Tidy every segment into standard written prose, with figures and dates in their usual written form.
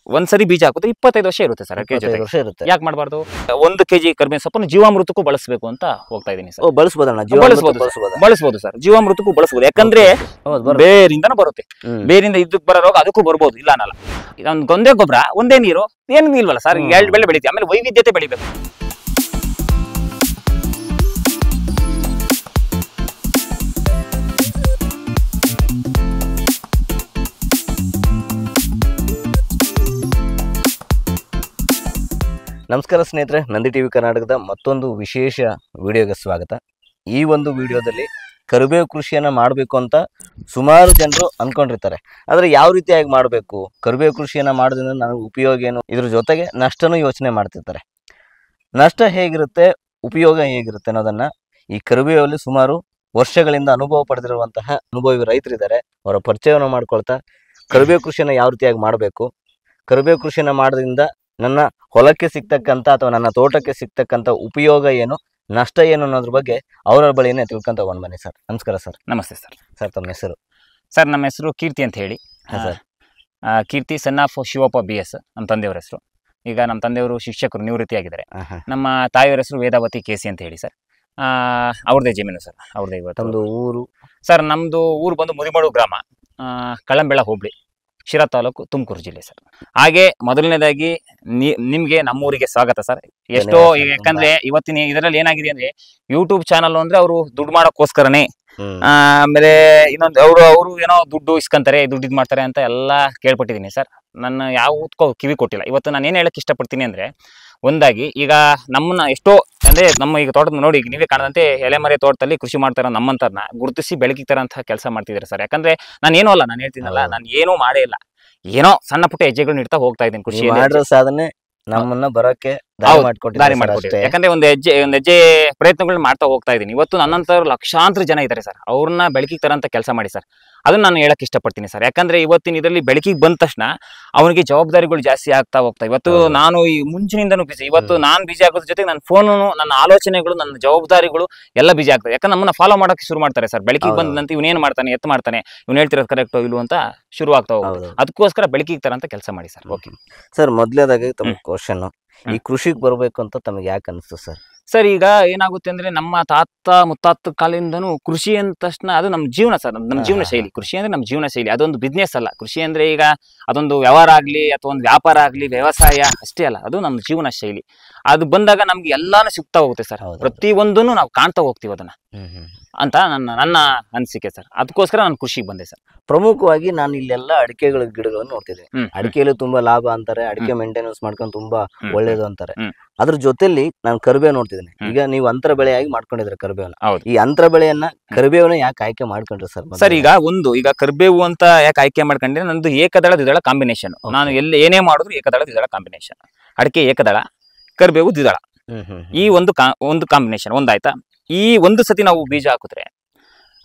ಒಂದ್ಸರಿ ಬೀಜ ಹಾಕಿದ್ರೆ 25 ವರ್ಷ ಇರುತ್ತೆ ಸರ್. 25 ವರ್ಷ ಇರುತ್ತೆ. ಯಾಕೆ ಮಾಡಬಾರ್ದು? 1 kg ಕರಿಬೇವಿನ ಸೊಪ್ಪನ್ನು ಜೀವಾಮೃತಕ್ಕೂ ಬಳಸಬೇಕು ಅಂತ ಹೋಗ್ತಾ ಇದೀನಿ ಸರ್. ಬಳಸಬಹುದಣ್ಣ? ಬಳಸಬಹುದು ಸರ್, ಜೀವಾಮೃತಕ್ಕೂ ಬಳಸಬಹುದು. ಯಾಕಂದ್ರೆ ಬೇರಿಂದನೂ ಬರುತ್ತೆ. ಬೇರಿಂದ ಇದಕ್ಕೆ ಬರೋ ರೋಗ ಅದಕ್ಕೂ ಬರ್ಬೋದು, ಇಲ್ಲ ಅನ್ನಲ್ಲ. ಒಂದೇ ಗೊಬ್ಬರ, ಒಂದೇ ನೀರು, ಏನು ಇಲ್ವಲ್ಲ ಸರ್, 2 ಬೆಳೆ ಬೆಳಿತೀವಿ. ಆಮೇಲೆ ವೈವಿಧ್ಯತೆ ಬೆಳಿಬೇಕು. ನಮಸ್ಕಾರ ಸ್ನೇಹಿತರೆ, ನಂದಿ ಟಿವಿ ಕರ್ನಾಟಕದ ಮತ್ತೊಂದು ವಿಶೇಷ ವಿಡಿಯೋಗೆ ಸ್ವಾಗತ. ಈ ಒಂದು ವಿಡಿಯೋದಲ್ಲಿ ಕರಿಬೇವು ಕೃಷಿಯನ್ನು ಮಾಡಬೇಕು ಅಂತ ಸುಮಾರು ಜನರು ಅಂದ್ಕೊಂಡಿರ್ತಾರೆ. ಆದರೆ ಯಾವ ರೀತಿಯಾಗಿ ಮಾಡಬೇಕು, ಕರಿಬೇವು ಕೃಷಿಯನ್ನು ಮಾಡೋದ್ರಿಂದ ನನಗೆ ಉಪಯೋಗ ಏನು, ಇದ್ರ ಜೊತೆಗೆ ನಷ್ಟನೂ ಯೋಚನೆ ಮಾಡ್ತಿರ್ತಾರೆ. ನಷ್ಟ ಹೇಗಿರುತ್ತೆ, ಉಪಯೋಗ ಹೇಗಿರುತ್ತೆ ಅನ್ನೋದನ್ನು ಈ ಕರಿಬೇವಲ್ಲಿ ಸುಮಾರು ವರ್ಷಗಳಿಂದ ಅನುಭವ ಪಡೆದಿರುವಂತಹ ಅನುಭವಿ ರೈತರಿದ್ದಾರೆ. ಅವರ ಪರಿಚಯವನ್ನು ಮಾಡ್ಕೊಳ್ತಾ ಕರಿಬೇವು ಕೃಷಿಯನ್ನು ಯಾವ ರೀತಿಯಾಗಿ ಮಾಡಬೇಕು, ಕರಿಬೇವು ಕೃಷಿಯನ್ನು ಮಾಡೋದ್ರಿಂದ ನನ್ನ ಹೊಲಕ್ಕೆ ಸಿಗ್ತಕ್ಕಂಥ ಅಥವಾ ನನ್ನ ತೋಟಕ್ಕೆ ಸಿಗ್ತಕ್ಕಂಥ ಉಪಯೋಗ ಏನು, ನಷ್ಟ ಏನು ಅನ್ನೋದ್ರ ಬಗ್ಗೆ ಅವರ ಬಳಿನೇ ತಿಳ್ಕೊಂತ ಹೋಗೋಣ ಬನ್ನಿ ಸರ್. ನಮಸ್ಕಾರ ಸರ್. ನಮಸ್ತೆ ಸರ್. ಸರ್ ತಮ್ಮ ಹೆಸರು? ಸರ್ ನಮ್ಮ ಹೆಸರು ಕೀರ್ತಿ ಅಂತ ಹೇಳಿ. ಕೀರ್ತಿ ಸನ್ ಆಫ್ ಶಿವಪ್ಪ BS ನಮ್ಮ ತಂದೆಯವರ ಹೆಸರು. ಈಗ ನಮ್ಮ ತಂದೆಯವರು ಶಿಕ್ಷಕರು, ನಿವೃತ್ತಿಯಾಗಿದ್ದಾರೆ. ನಮ್ಮ ತಾಯಿಯವರ ಹೆಸರು ವೇದಾವತಿ KC ಅಂತ ಹೇಳಿ ಸರ್. ಅವ್ರದ್ದೇ ಜಮೀನು ಸರ್, ಅವ್ರದ್ದೇ. ತಮ್ಮದು ಊರು? ಸರ್ ನಮ್ಮದು ಊರು ಬಂದು ಮುದಿಮಡು ಗ್ರಾಮ, ಕಳಂಬೆಳ ಹೋಬಳಿ, ಶಿರಾ ತಾಲೂಕು, ತುಮಕೂರು ಜಿಲ್ಲೆ ಸರ್. ಹಾಗೆ ಮೊದಲನೇದಾಗಿ ನಿಮ್ಗೆ ನಮ್ಮೂರಿಗೆ ಸ್ವಾಗತ ಸರ್. ಎಷ್ಟೋ, ಯಾಕಂದ್ರೆ ಇವತ್ತಿನ ಇದರಲ್ಲಿ ಏನಾಗಿದೆ ಅಂದ್ರೆ ಯೂಟ್ಯೂಬ್ ಚಾನಲ್ ಅಂದ್ರೆ ಅವರು ದುಡ್ಡು ಮಾಡೋಕ್ಕೋಸ್ಕರನೇ, ಆಮೇಲೆ ಇನ್ನೊಂದು ಅವರು ಏನೋ ದುಡ್ಡು ಇಸ್ಕೊಂತಾರೆ, ದುಡ್ಡು ಇದು ಮಾಡ್ತಾರೆ ಅಂತ ಎಲ್ಲ ಕೇಳ್ಪಟ್ಟಿದ್ದೀನಿ ಸರ್. ನನ್ನ ಯಾವತ್ತೂ ಕಿವಿ ಕೊಟ್ಟಿಲ್ಲ. ಇವತ್ತು ನಾನು ಏನು ಹೇಳಕ್ ಇಷ್ಟಪಡ್ತೀನಿ ಅಂದ್ರೆ, ಒಂದಾಗಿ ಈಗ ನಮ್ಮನ್ನ ಎಷ್ಟೋ ಅಂದ್ರೆ ನಮ್ಮ ಈಗ ತೋಟದ ನೋಡಿ, ಈಗ ನೀವೇ ಕಾಣದಂತೆ ಎಲೆಮರೆ ತೋಟದಲ್ಲಿ ಕೃಷಿ ಮಾಡ್ತಾರ ನಮ್ಮಂತರ್ನ ಗುರುತಿಸಿ ಬೆಳಕಿತಾರಂತಹ ಕೆಲಸ ಮಾಡ್ತಿದ್ದಾರೆ ಸರ್. ಯಾಕಂದ್ರೆ ನಾನು ಏನೂ ಅಲ್ಲ, ನಾನು ಹೇಳ್ತೀನಲ್ಲ, ನಾನು ಏನೂ ಮಾಡೇ ಇಲ್ಲ, ಏನೋ ಸಣ್ಣ ಪುಟ್ಟ ಹೆಜ್ಜೆಗಳನ್ನ ಇಡ್ತಾ ಹೋಗ್ತಾ ಇದ್ದೀನಿ. ಕೃಷಿ ಸಾಧನೆ ನಮ್ಮನ್ನ ಬರೋಕೆ ದಾರಿ ಮಾಡಿಕೊಟ್ಟಿದೆ. ಯಾಕಂದ್ರೆ ಒಂದು ಹೆಜ್ಜೆ ಪ್ರಯತ್ನಗಳನ್ನ ಮಾಡ್ತಾ ಹೋಗ್ತಾ ಇದ್ದೀನಿ. ಇವತ್ತು ನನ್ನಂತರ ಲಕ್ಷಾಂತರ ಜನ ಇದ್ದಾರೆ ಸರ್, ಅವ್ರನ್ನ ಬೆಳಕಿಗೆ ತರಂತ ಕೆಲಸ ಮಾಡಿ ಸರ್. ಅದನ್ನ ನಾನು ಹೇಳಕ್ ಇಷ್ಟಪಡ್ತೀನಿ ಸರ್. ಯಾಕಂದ್ರೆ ಇವತ್ತಿನ ಇದರಲ್ಲಿ ಬೆಳಕಿಗೆ ಬಂದ ತಕ್ಷಣ ಅವನಿಗೆ ಜವಾಬ್ದಾರಿಗಳು ಜಾಸ್ತಿ ಆಗ್ತಾ ಹೋಗ್ತಾ. ಇವತ್ತು ನಾನು ಈ ಮುಂಚಿನಿಂದನೂ ಬಿಸಿ, ಇವತ್ತು ನಾನು ಬಿಜಿ ಆಗೋದ್ರ ಜೊತೆಗೆ ನನ್ನ ಫೋನು, ನನ್ನ ಆಲೋಚನೆಗಳು, ನನ್ನ ಜವಾಬ್ದಾರಿಗಳು ಎಲ್ಲ ಬಿಜಿ ಆಗ್ತದೆ. ಯಾಕಂದ್ರೆ ನಮ್ಮನ್ನ ಫಾಲೋ ಮಾಡಕ್ಕೆ ಶುರು ಮಾಡ್ತಾರೆ ಸರ್. ಬೆಳಕಿಗೆ ಬಂದಂತ ಇವನೇನ್ ಮಾಡ್ತಾನೆ, ಎತ್ತು ಮಾಡ್ತಾನೆ, ಇವ್ನು ಹೇಳ್ತಿರೋದು ಕರೆಕ್ಟೋ ಇಲ್ವೋ ಅಂತ ಶುರು ಆಗ್ತಾ ಹೋಗುತ್ತೆ. ಅದಕ್ಕೋಸ್ಕರ ಬೆಳಕಿಗೆ ತರಂತ ಕೆಲಸ ಮಾಡಿ ಸರ್. ಓಕೆ ಸರ್, ಮೊದಲೇದಾಗಿ ತಮ್ಮ ಕ್ವಶನ್, ಈ ಕೃಷಿಗೆ ಬರಬೇಕು ಅಂತ ತಮಗೆ ಯಾಕೆ ಅನಿಸ್ತು ಸರ್? ಸರ್ ಈಗ ಏನಾಗುತ್ತೆ ಅಂದ್ರೆ, ನಮ್ಮ ತಾತ ಮುತ್ತಾತ ಕಾಲದಿಂದನೂ ಕೃಷಿ ಅಂದ ತಕ್ಷಣ ಅದು ನಮ್ಮ ಜೀವನ ಸರ್, ನಮ್ಮ ಜೀವನ ಶೈಲಿ. ಕೃಷಿ ಅಂದ್ರೆ ನಮ್ಮ ಜೀವನ ಶೈಲಿ, ಅದೊಂದು ಬಿಸ್ನೆಸ್ ಅಲ್ಲ. ಕೃಷಿ ಅಂದ್ರೆ ಈಗ ಅದೊಂದು ವ್ಯವಹಾರ ಆಗ್ಲಿ ಅಥವಾ ಒಂದು ವ್ಯಾಪಾರ ಆಗ್ಲಿ, ವ್ಯವಸಾಯ ಅಷ್ಟೇ ಅಲ್ಲ, ಅದು ನಮ್ಮ ಜೀವನ ಶೈಲಿ. ಅದು ಬಂದಾಗ ನಮ್ಗೆ ಎಲ್ಲಾನು ಸಿಗ್ತಾ ಹೋಗುತ್ತೆ ಸರ್. ಪ್ರತಿಯೊಂದನ್ನು ನಾವು ಕಾಣ್ತಾ ಹೋಗ್ತೀವಿ ಅದನ್ನ ಅಂತ ನನ್ನ ಅನಿಸಿಕೆ ಸರ್. ಅದಕ್ಕೋಸ್ಕರ ನಾನು ಕೃಷಿಗೆ ಬಂದೆ ಸರ್. ಪ್ರಮುಖವಾಗಿ ನಾನು ಇಲ್ಲೆಲ್ಲ ಅಡಿಕೆಗಳ ಗಿಡಗಳನ್ನು ನೋಡ್ತಿದ್ದೀನಿ. ಅಡಿಕೆಯಲ್ಲಿ ತುಂಬಾ ಲಾಭ ಅಂತಾರೆ, ಅಡಿಕೆ ಮೇಂಟೆನೆನ್ಸ್ ಮಾಡ್ಕೊಂಡು ತುಂಬಾ ಒಳ್ಳೇದು ಅಂತಾರೆ. ಅದ್ರ ಜೊತೆಲಿ ನಾನು ಕರಿಬೇವು ನೋಡ್ತಿದ್ದೀನಿ. ಈಗ ನೀವು ಅಂತರ ಬೆಳೆಯಾಗಿ ಮಾಡ್ಕೊಂಡಿದ್ರೆ ಕರಿಬೇವನ್ನ, ಈ ಅಂತರ ಬೆಳೆಯನ್ನ ಕರಿಬೇವನ್ನ ಯಾಕೆ ಆಯ್ಕೆ ಮಾಡ್ಕೊಂಡ್ರಿ ಸರ್? ಸರ್ ಈಗ ಕರಿಬೇವು ಅಂತ ಯಾಕೆ ಆಯ್ಕೆ ಮಾಡ್ಕೊಂಡ್ರೆ, ನಂದು ಏಕದಳ ದ್ವಿದಳ ಕಾಂಬಿನೇಷನ್. ನಾನು ಏನೇ ಮಾಡಿದ್ರು ಏಕದಳ ದ್ವಿದಳ ಕಾಂಬಿನೇಷನ್. ಅಡಿಕೆ ಏಕದಳ, ಕರಿಬೇವು ದ್ವಿದಳ, ಈ ಒಂದು ಕಾಂಬಿನೇಷನ್ ಒಂದಾಯ್ತಾ. ಈ ಒಂದು ಸತಿ ನಾವು ಬೀಜ ಹಾಕಿದ್ರೆ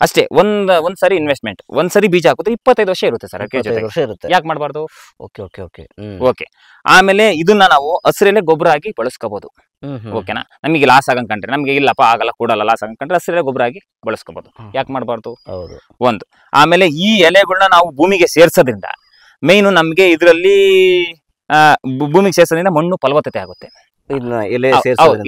ಅಷ್ಟೇ, ಒಂದ್ ಸರಿ ಇನ್ವೆಸ್ಟ್ಮೆಂಟ್, ಒಂದ್ ಸರಿ ಬೀಜ ಹಾಕಿದ್ರೆ 25 ವರ್ಷ ಇರುತ್ತೆ ಸರ್. 25 ವರ್ಷ ಇರುತ್ತೆ, ಯಾಕೆ ಮಾಡಬಾರ್ದು? ಓಕೆ. ಆಮೇಲೆ ಇದನ್ನ ನಾವು ಹಸಿರೆಲೆ ಗೊಬ್ಬರ ಆಗಿ ಬಳಸ್ಕೋಬಹುದು. ಓಕೆನಾ? ನಮಗೆ ಲಾಸ್ ಆಗಂಕಂಡ್ರೆ, ನಮ್ಗೆ ಇಲ್ಲಪ್ಪ ಆಗಲ್ಲ ಕೂಡಲ್ಲ ಲಾಸ್ ಆಗಂಕಂಡ್ರೆ ಹಸಿರೆಲೆ ಗೊಬ್ಬರ ಆಗಿ ಬಳಸ್ಕೋಬಹುದು. ಯಾಕೆ ಮಾಡಬಾರ್ದು? ಒಂದು. ಆಮೇಲೆ ಈ ಎಲೆಗಳನ್ನ ನಾವು ಭೂಮಿಗೆ ಸೇರ್ಸೋದ್ರಿಂದ ಮೇಯ್ನು ನಮ್ಗೆ ಇದರಲ್ಲಿ ಭೂಮಿಗೆ ಸೇರ್ಸೋದ್ರಿಂದ ಮಣ್ಣು ಫಲವತ್ತತೆ ಆಗುತ್ತೆ.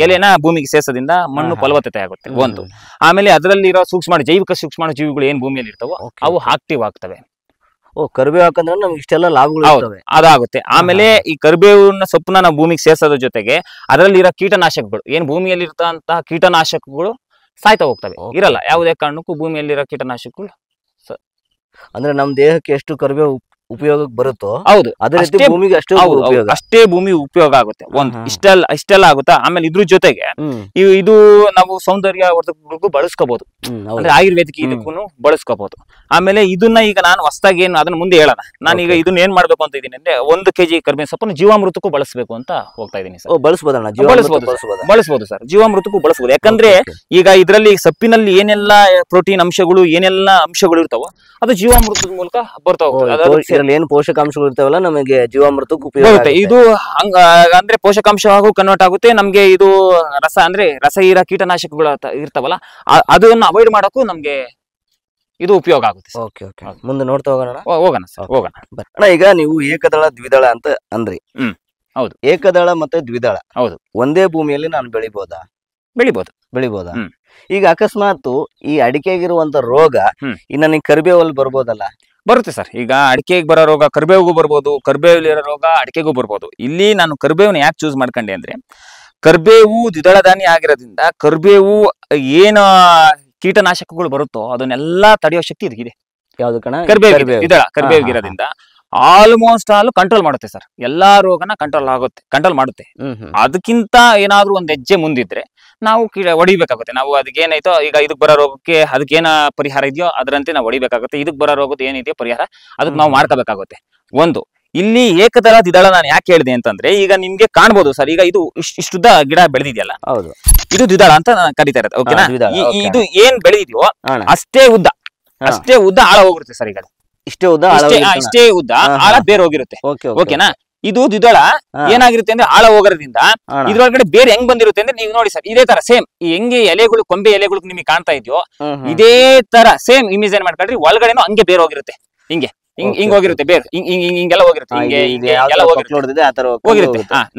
ಎಲೆನ ಭೂಮಿಗೆ ಸೇರ್ಸೋದ್ರಿಂದ ಮಣ್ಣು ಫಲವತ್ತತೆ ಆಗುತ್ತೆ ಒಂದು. ಆಮೇಲೆ ಅದರಲ್ಲಿರೋ ಜೈವಿಕ ಸೂಕ್ಷ್ಮ ಜೀವಿಗಳು ಏನ್ ಭೂಮಿಯಲ್ಲಿ ಇರ್ತಾವೋ ಅವು ಆಕ್ಟಿವ್ ಆಗ್ತವೆ. ಕರಿಬೇವು ಹಾಕಂದ್ರೆ ನಮ್ಗೆ ಇಷ್ಟೆಲ್ಲ ಲಾಭಗಳು ಅದಾಗುತ್ತೆ. ಆಮೇಲೆ ಈ ಕರಿಬೇವಿನ ಸೊಪ್ಪನ್ನ ನಾವು ಭೂಮಿಗೆ ಸೇರ್ಸೋದ್ರ ಜೊತೆಗೆ ಅದರಲ್ಲಿರೋ ಕೀಟನಾಶಕಗಳು, ಏನ್ ಭೂಮಿಯಲ್ಲಿ ಇರ್ತಂತಹ ಕೀಟನಾಶಕಗಳು ಸಾಯ್ತಾ ಹೋಗ್ತವೆ, ಇರಲ್ಲ. ಯಾವುದೇ ಕಾರಣಕ್ಕೂ ಭೂಮಿಯಲ್ಲಿರೋ ಕೀಟನಾಶಕಗಳು ಅಂದ್ರೆ ನಮ್ ದೇಹಕ್ಕೆ ಎಷ್ಟು ಕರಿಬೇವು ಉಪಯೋಗಕ್ಕೆ ಬರುತ್ತೋ, ಹೌದು, ಅದೇ ರೀತಿ ಭೂಮಿಗೆ ಅಷ್ಟೇ ಭೂಮಿ ಉಪಯೋಗ ಆಗುತ್ತೆ. ಒಂದು ಇಷ್ಟೆಲ್ಲ ಆಗುತ್ತಾ. ಆಮೇಲೆ ಇದ್ರ ಜೊತೆಗೆ ಇದು ನಾವು ಸೌಂದರ್ಯ ವರ್ಧಕಗಳಿಗೂ ಬಳಸ್ಕೋಬಹುದು, ಅಂದ್ರೆ ಆಯುರ್ವೇದಿಕ್ ಇದಕ್ಕೂ ಬಳಸ್ಕೋಬಹುದು. ಆಮೇಲೆ ಇದನ್ನ ಈಗ ನಾನು ಹೊಸದಾಗಿ ಏನು ಅದನ್ನ ಮುಂದೆ ಹೇಳೋಣ. ನಾನೀಗ ಇದನ್ನ ಏನ್ ಮಾಡ್ಬೇಕು ಅಂತ ಇದೀನಿ ಅಂದ್ರೆ, 1 kg ಕರಿಬೇವಿನ ಸೊಪ್ಪನ್ನು ಜೀವಾಮೃತಕ್ಕೂ ಬಳಸಬೇಕು ಅಂತ ಹೋಗ್ತಾ ಇದೀನಿ ಸರ್. ಬಳಸಬಹುದು ಸರ್, ಜೀವಾಮೃತಕ್ಕೂ ಬಳಸಬಹುದು. ಯಾಕಂದ್ರೆ ಈಗ ಇದರಲ್ಲಿ ಸೊಪ್ಪಿನಲ್ಲಿ ಏನೆಲ್ಲ ಪ್ರೋಟೀನ್ ಅಂಶಗಳು, ಏನೆಲ್ಲ ಅಂಶಗಳು ಇರ್ತಾವೋ ಅದು ಜೀವಾಮೃತದ ಮೂಲಕ ಬರ್ತಾ ಹೋಗ್ತದೆ. ಏನು ಪೋಷಕಾಂಶಗಳು ಇರ್ತಾವಲ್ಲ ನಮಗೆ ಜೀವಾಮೃತಕ್ಕೆ ಉಪಯೋಗ ಆಗುತ್ತೆ. ಇದು ಅಂದ್ರೆ ಪೋಷಕಾಂಶವಾಗೂ ಕನ್ವರ್ಟ್ ಆಗುತ್ತೆ. ನಮ್ಗೆ ಇದು ರಸ ಹೀರ ಕೀಟನಾಶಕಗಳು ಇರ್ತಾವಲ್ಲ ಅದನ್ನ ಅವಾಯ್ಡ್ ಮಾಡಕ್ಕೂ ನಮ್ಗೆ ಇದು ಉಪಯೋಗ ಆಗುತ್ತೆ ಸರ್. ಓಕೆ ಓಕೆ, ಮುಂದೆ ನೋಡ್ತಾ ಹೋಗೋಣ. ಹೋಗೋಣ ಸರ್, ಹೋಗೋಣ. ಅಣ್ಣ ಈಗ ನೀವು ಏಕದಳ ದ್ವಿದಳ ಅಂತ ಅಂದ್ರಿ. ಹೌದು. ಏಕದಳ ಮತ್ತೆ ದ್ವಿದಳ ಹೌದು, ಒಂದೇ ಭೂಮಿಯಲ್ಲಿ ನಾನು ಬೆಳಿಬೋದಾ? ಬೆಳಿಬಹುದು. ಈಗ ಅಕಸ್ಮಾತ್ ಈ ಅಡಿಕೆಗಿರುವಂತ ರೋಗ ಇನ್ನ ನೀನ್ ಕರಿಬೇವಲ್ಲಿ ಬರ್ಬೋದಲ್ಲ? ಬರುತ್ತೆ ಸರ್. ಈಗ ಅಡಿಕೆಗೆ ಬರೋ ರೋಗ ಕರಿಬೇವಿಗೂ ಬರ್ಬೋದು, ಕರಿಬೇವಲ್ಲಿರೋ ರೋಗ ಅಡಿಕೆಗೂ ಬರ್ಬೋದು. ಇಲ್ಲಿ ನಾನು ಕರಿಬೇವನ್ನ ಯಾಕೆ ಚೂಸ್ ಮಾಡ್ಕೊಂಡೆ ಅಂದ್ರೆ, ಕರಿಬೇವು ದ್ವಿದಳ ಧಾನ್ಯ ಆಗಿರೋದ್ರಿಂದ ಕರಿಬೇವು ಏನು ಕೀಟನಾಶಕಗಳು ಬರುತ್ತೋ ಅದನ್ನೆಲ್ಲ ತಡೆಯೋ ಶಕ್ತಿ ಇದಕ್ಕಿದೆ. ಯಾವ್ದು ಕಣ? ಕರಿಬೇವಿಗಿರೋದ್ರಿಂದ ಆಲ್ಮೋಸ್ಟ್ ಆಲ್ ಕಂಟ್ರೋಲ್ ಮಾಡುತ್ತೆ ಸರ್. ಎಲ್ಲಾ ರೋಗನ ಕಂಟ್ರೋಲ್ ಮಾಡುತ್ತೆ. ಅದಕ್ಕಿಂತ ಏನಾದ್ರೂ ಒಂದ್ ಹೆಜ್ಜೆ ಮುಂದಿದ್ರೆ ನಾವು ಹೊಡಿಬೇಕಾಗುತ್ತೆ. ನಾವು ಅದಕ್ಕೇನಾಯ್ತೋ ಈಗ ಇದಕ್ ಬರೋ ರೋಗಕ್ಕೆ ಅದಕ್ಕೇನ ಪರಿಹಾರ ಇದೆಯೋ ಅದರಂತೆ ನಾವು ಹೊಡಿಬೇಕಾಗುತ್ತೆ. ಇದಕ್ ಬರೋ ರೋಗದ ಏನಿದೆಯೋ ಪರಿಹಾರ ಅದಕ್ಕೆ ನಾವು ಮಾಡ್ಕೋಬೇಕಾಗುತ್ತೆ. ಒಂದು ಇಲ್ಲಿ ಏಕದಳ ದ್ವಿದಳ ನಾನು ಯಾಕೆ ಹೇಳಿದೆ ಅಂತಂದ್ರೆ, ಈಗ ನಿಮ್ಗೆ ಕಾಣ್ಬೋದು ಸರ್, ಈಗ ಇದು ಇಷ್ಟುದ್ದ ಗಿಡ ಬೆಳೆದಿದೆಯಲ್ಲ, ಹೌದು, ಇದು ದ್ವಿದಳ ಅಂತ ಕರೀತಾ ಇರೋದು. ಓಕೆನಾ? ಇದು ಏನ್ ಬೆಳೆದಿದೆಯೋ ಅಷ್ಟೇ ಉದ್ದ ಆಳ ಹೋಗಿರುತ್ತೆ ಸರ್. ಈಗ ಇಷ್ಟೇ ಉದ್ದ ಆಳ ಬೇರೆ ಹೋಗಿರುತ್ತೆ. ಓಕೆನಾ? ಇದು ದ್ವಿದಳ ಏನಾಗಿರುತ್ತೆ ಅಂದ್ರೆ ಆಳ ಹೋಗೋದ್ರಿಂದ ಇದ್ರೊಳಗಡೆ ಬೇರೆ ಹೆಂಗ್ ಬಂದಿರುತ್ತೆ ಅಂದ್ರೆ, ನೀವು ನೋಡಿ ಸರ್, ಇದೇ ತರ ಸೇಮ್ ಹೆಂಗೆ ಎಲೆಗಳು ಕೊಂಬೆ ಎಲೆಗಳು ನಿಮಗೆ ಕಾಣ್ತಾ ಇದೆಯೋ ಇದೇ ತರ ಸೇಮ್ ಇಮೇಜ್ ಏನ್ ಮಾಡ್ಕೊಂಡ್ರಿ, ಒಳಗಡೆನೂ ಹಂಗೆ ಬೇರೆ ಹೋಗಿರುತ್ತೆ. ಹಿಂಗ್ ಹೋಗಿರುತ್ತೆ ಬೇರೆ, ಹಿಂಗೆಲ್ಲ ಹೋಗಿರುತ್ತೆ.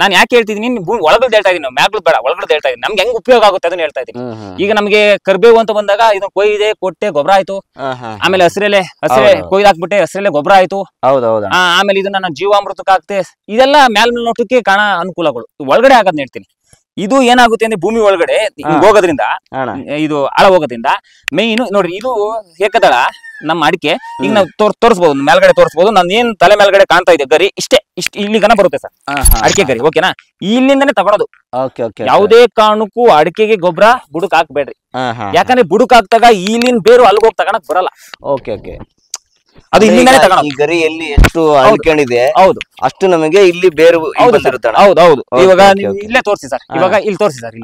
ನಾನು ಯಾಕೆ ಹೇಳ್ತಿದೀನಿ, ಒಳಗಡೆ ಹೇಳ್ತಾ ಇದೀನಿ, ಮ್ಯಾಗ್ಳು ಬೇಡ, ಒಳಗಡೆ ಹೇಳ್ತಾ ಇದೀನಿ. ನಮ್ಗೆ ಹೆಂಗ್ ಉಪಯೋಗ ಆಗುತ್ತೆ ಅದನ್ನ ಹೇಳ್ತಾ ಇದೀನಿ. ಈಗ ನಮ್ಗೆ ಕರ್ಬೇವು ಅಂತ ಬಂದಾಗ ಇದನ್ನ ಕೊಯ್ದೆ ಕೊಟ್ಟೆ ಗೊಬ್ಬರ ಆಯ್ತು. ಆಮೇಲೆ ಹಸಿರೆಲೆ ಕೊಯ್ದಾಕ್ಬಿಟ್ಟೆ ಹಸಿರೆಲೆ ಗೊಬ್ಬರ ಆಯ್ತು. ಆಮೇಲೆ ಇದನ್ನ ನಾನು ಜೀವಾಮೃತಕ್ಕೆ ಹಾಕ್ತೆ. ಇದೆಲ್ಲ ಮೇಲ್ನೋಟಕ್ಕೆ ಕಾಣ ಅನುಕೂಲಗಳು. ಒಳಗಡೆ ಆಗೋದ್ನ ಹೇಳ್ತೀನಿ. ಇದು ಏನಾಗುತ್ತೆ ಅಂದ್ರೆ, ಭೂಮಿ ಒಳಗಡೆ ಹೋಗೋದ್ರಿಂದ, ಇದು ಆಳ ಹೋಗೋದ್ರಿಂದ ಮೇಯ್ನು ನೋಡ್ರಿ, ಇದು ಏಕದಳ ನಮ್ಮ ಅಡಿಕೆ ಈಗ ನಾವು ತೋರಿಸಬಹುದು, ಮೇಲ್ಗಡೆ ತೋರಿಸಬಹುದು. ನಾನು ಏನ್ ತಲೆ ಮೇಲ್ಗಡೆ ಕಾಣ್ತಾ ಇದೆ ಗರಿ ಇಷ್ಟೇ ಇಲ್ಲಿಗನ ಬರುತ್ತೆ ಸರ್ ಅಡಿಕೆ ಗರಿ. ಓಕೆನಾ? ಇಲ್ಲಿಂದನೇ ತಗೊಳೋದು. ಯಾವುದೇ ಕಾರಣಕ್ಕೂ ಅಡಿಕೆಗೆ ಗೊಬ್ಬರ ಬುಡಕ್ ಹಾಕ್ಬೇಡ್ರಿ. ಯಾಕಂದ್ರೆ ಬುಡಕ್ ಹಾಕ್ತಾಗ ಇಲ್ಲಿನ ಬೇರು ಅಲ್ಲಿಗೆ ಹೋಗಿ ತಗೊಳಕ್ ಬರಲ್ಲ. ಅದು ಇಲ್ಲಿಂದಾನೆ ತಗೊಳ್ಳೋದು. ಈ ಗರಿ ಎಲ್ಲಿ ಎಷ್ಟು ಅಳ್ಕೊಂಡಿದೆ ಹೌದು ಅಷ್ಟು ನಮಗೆ ಇಲ್ಲಿ ಬೇರು ಹೌದು. ಇವಾಗ ನೀವು ಇಲ್ಲೇ ತೋರಿಸಿ ಸರ್, ಇವಾಗ ಇಲ್ಲಿ ತೋರಿಸಿ ಸರ್,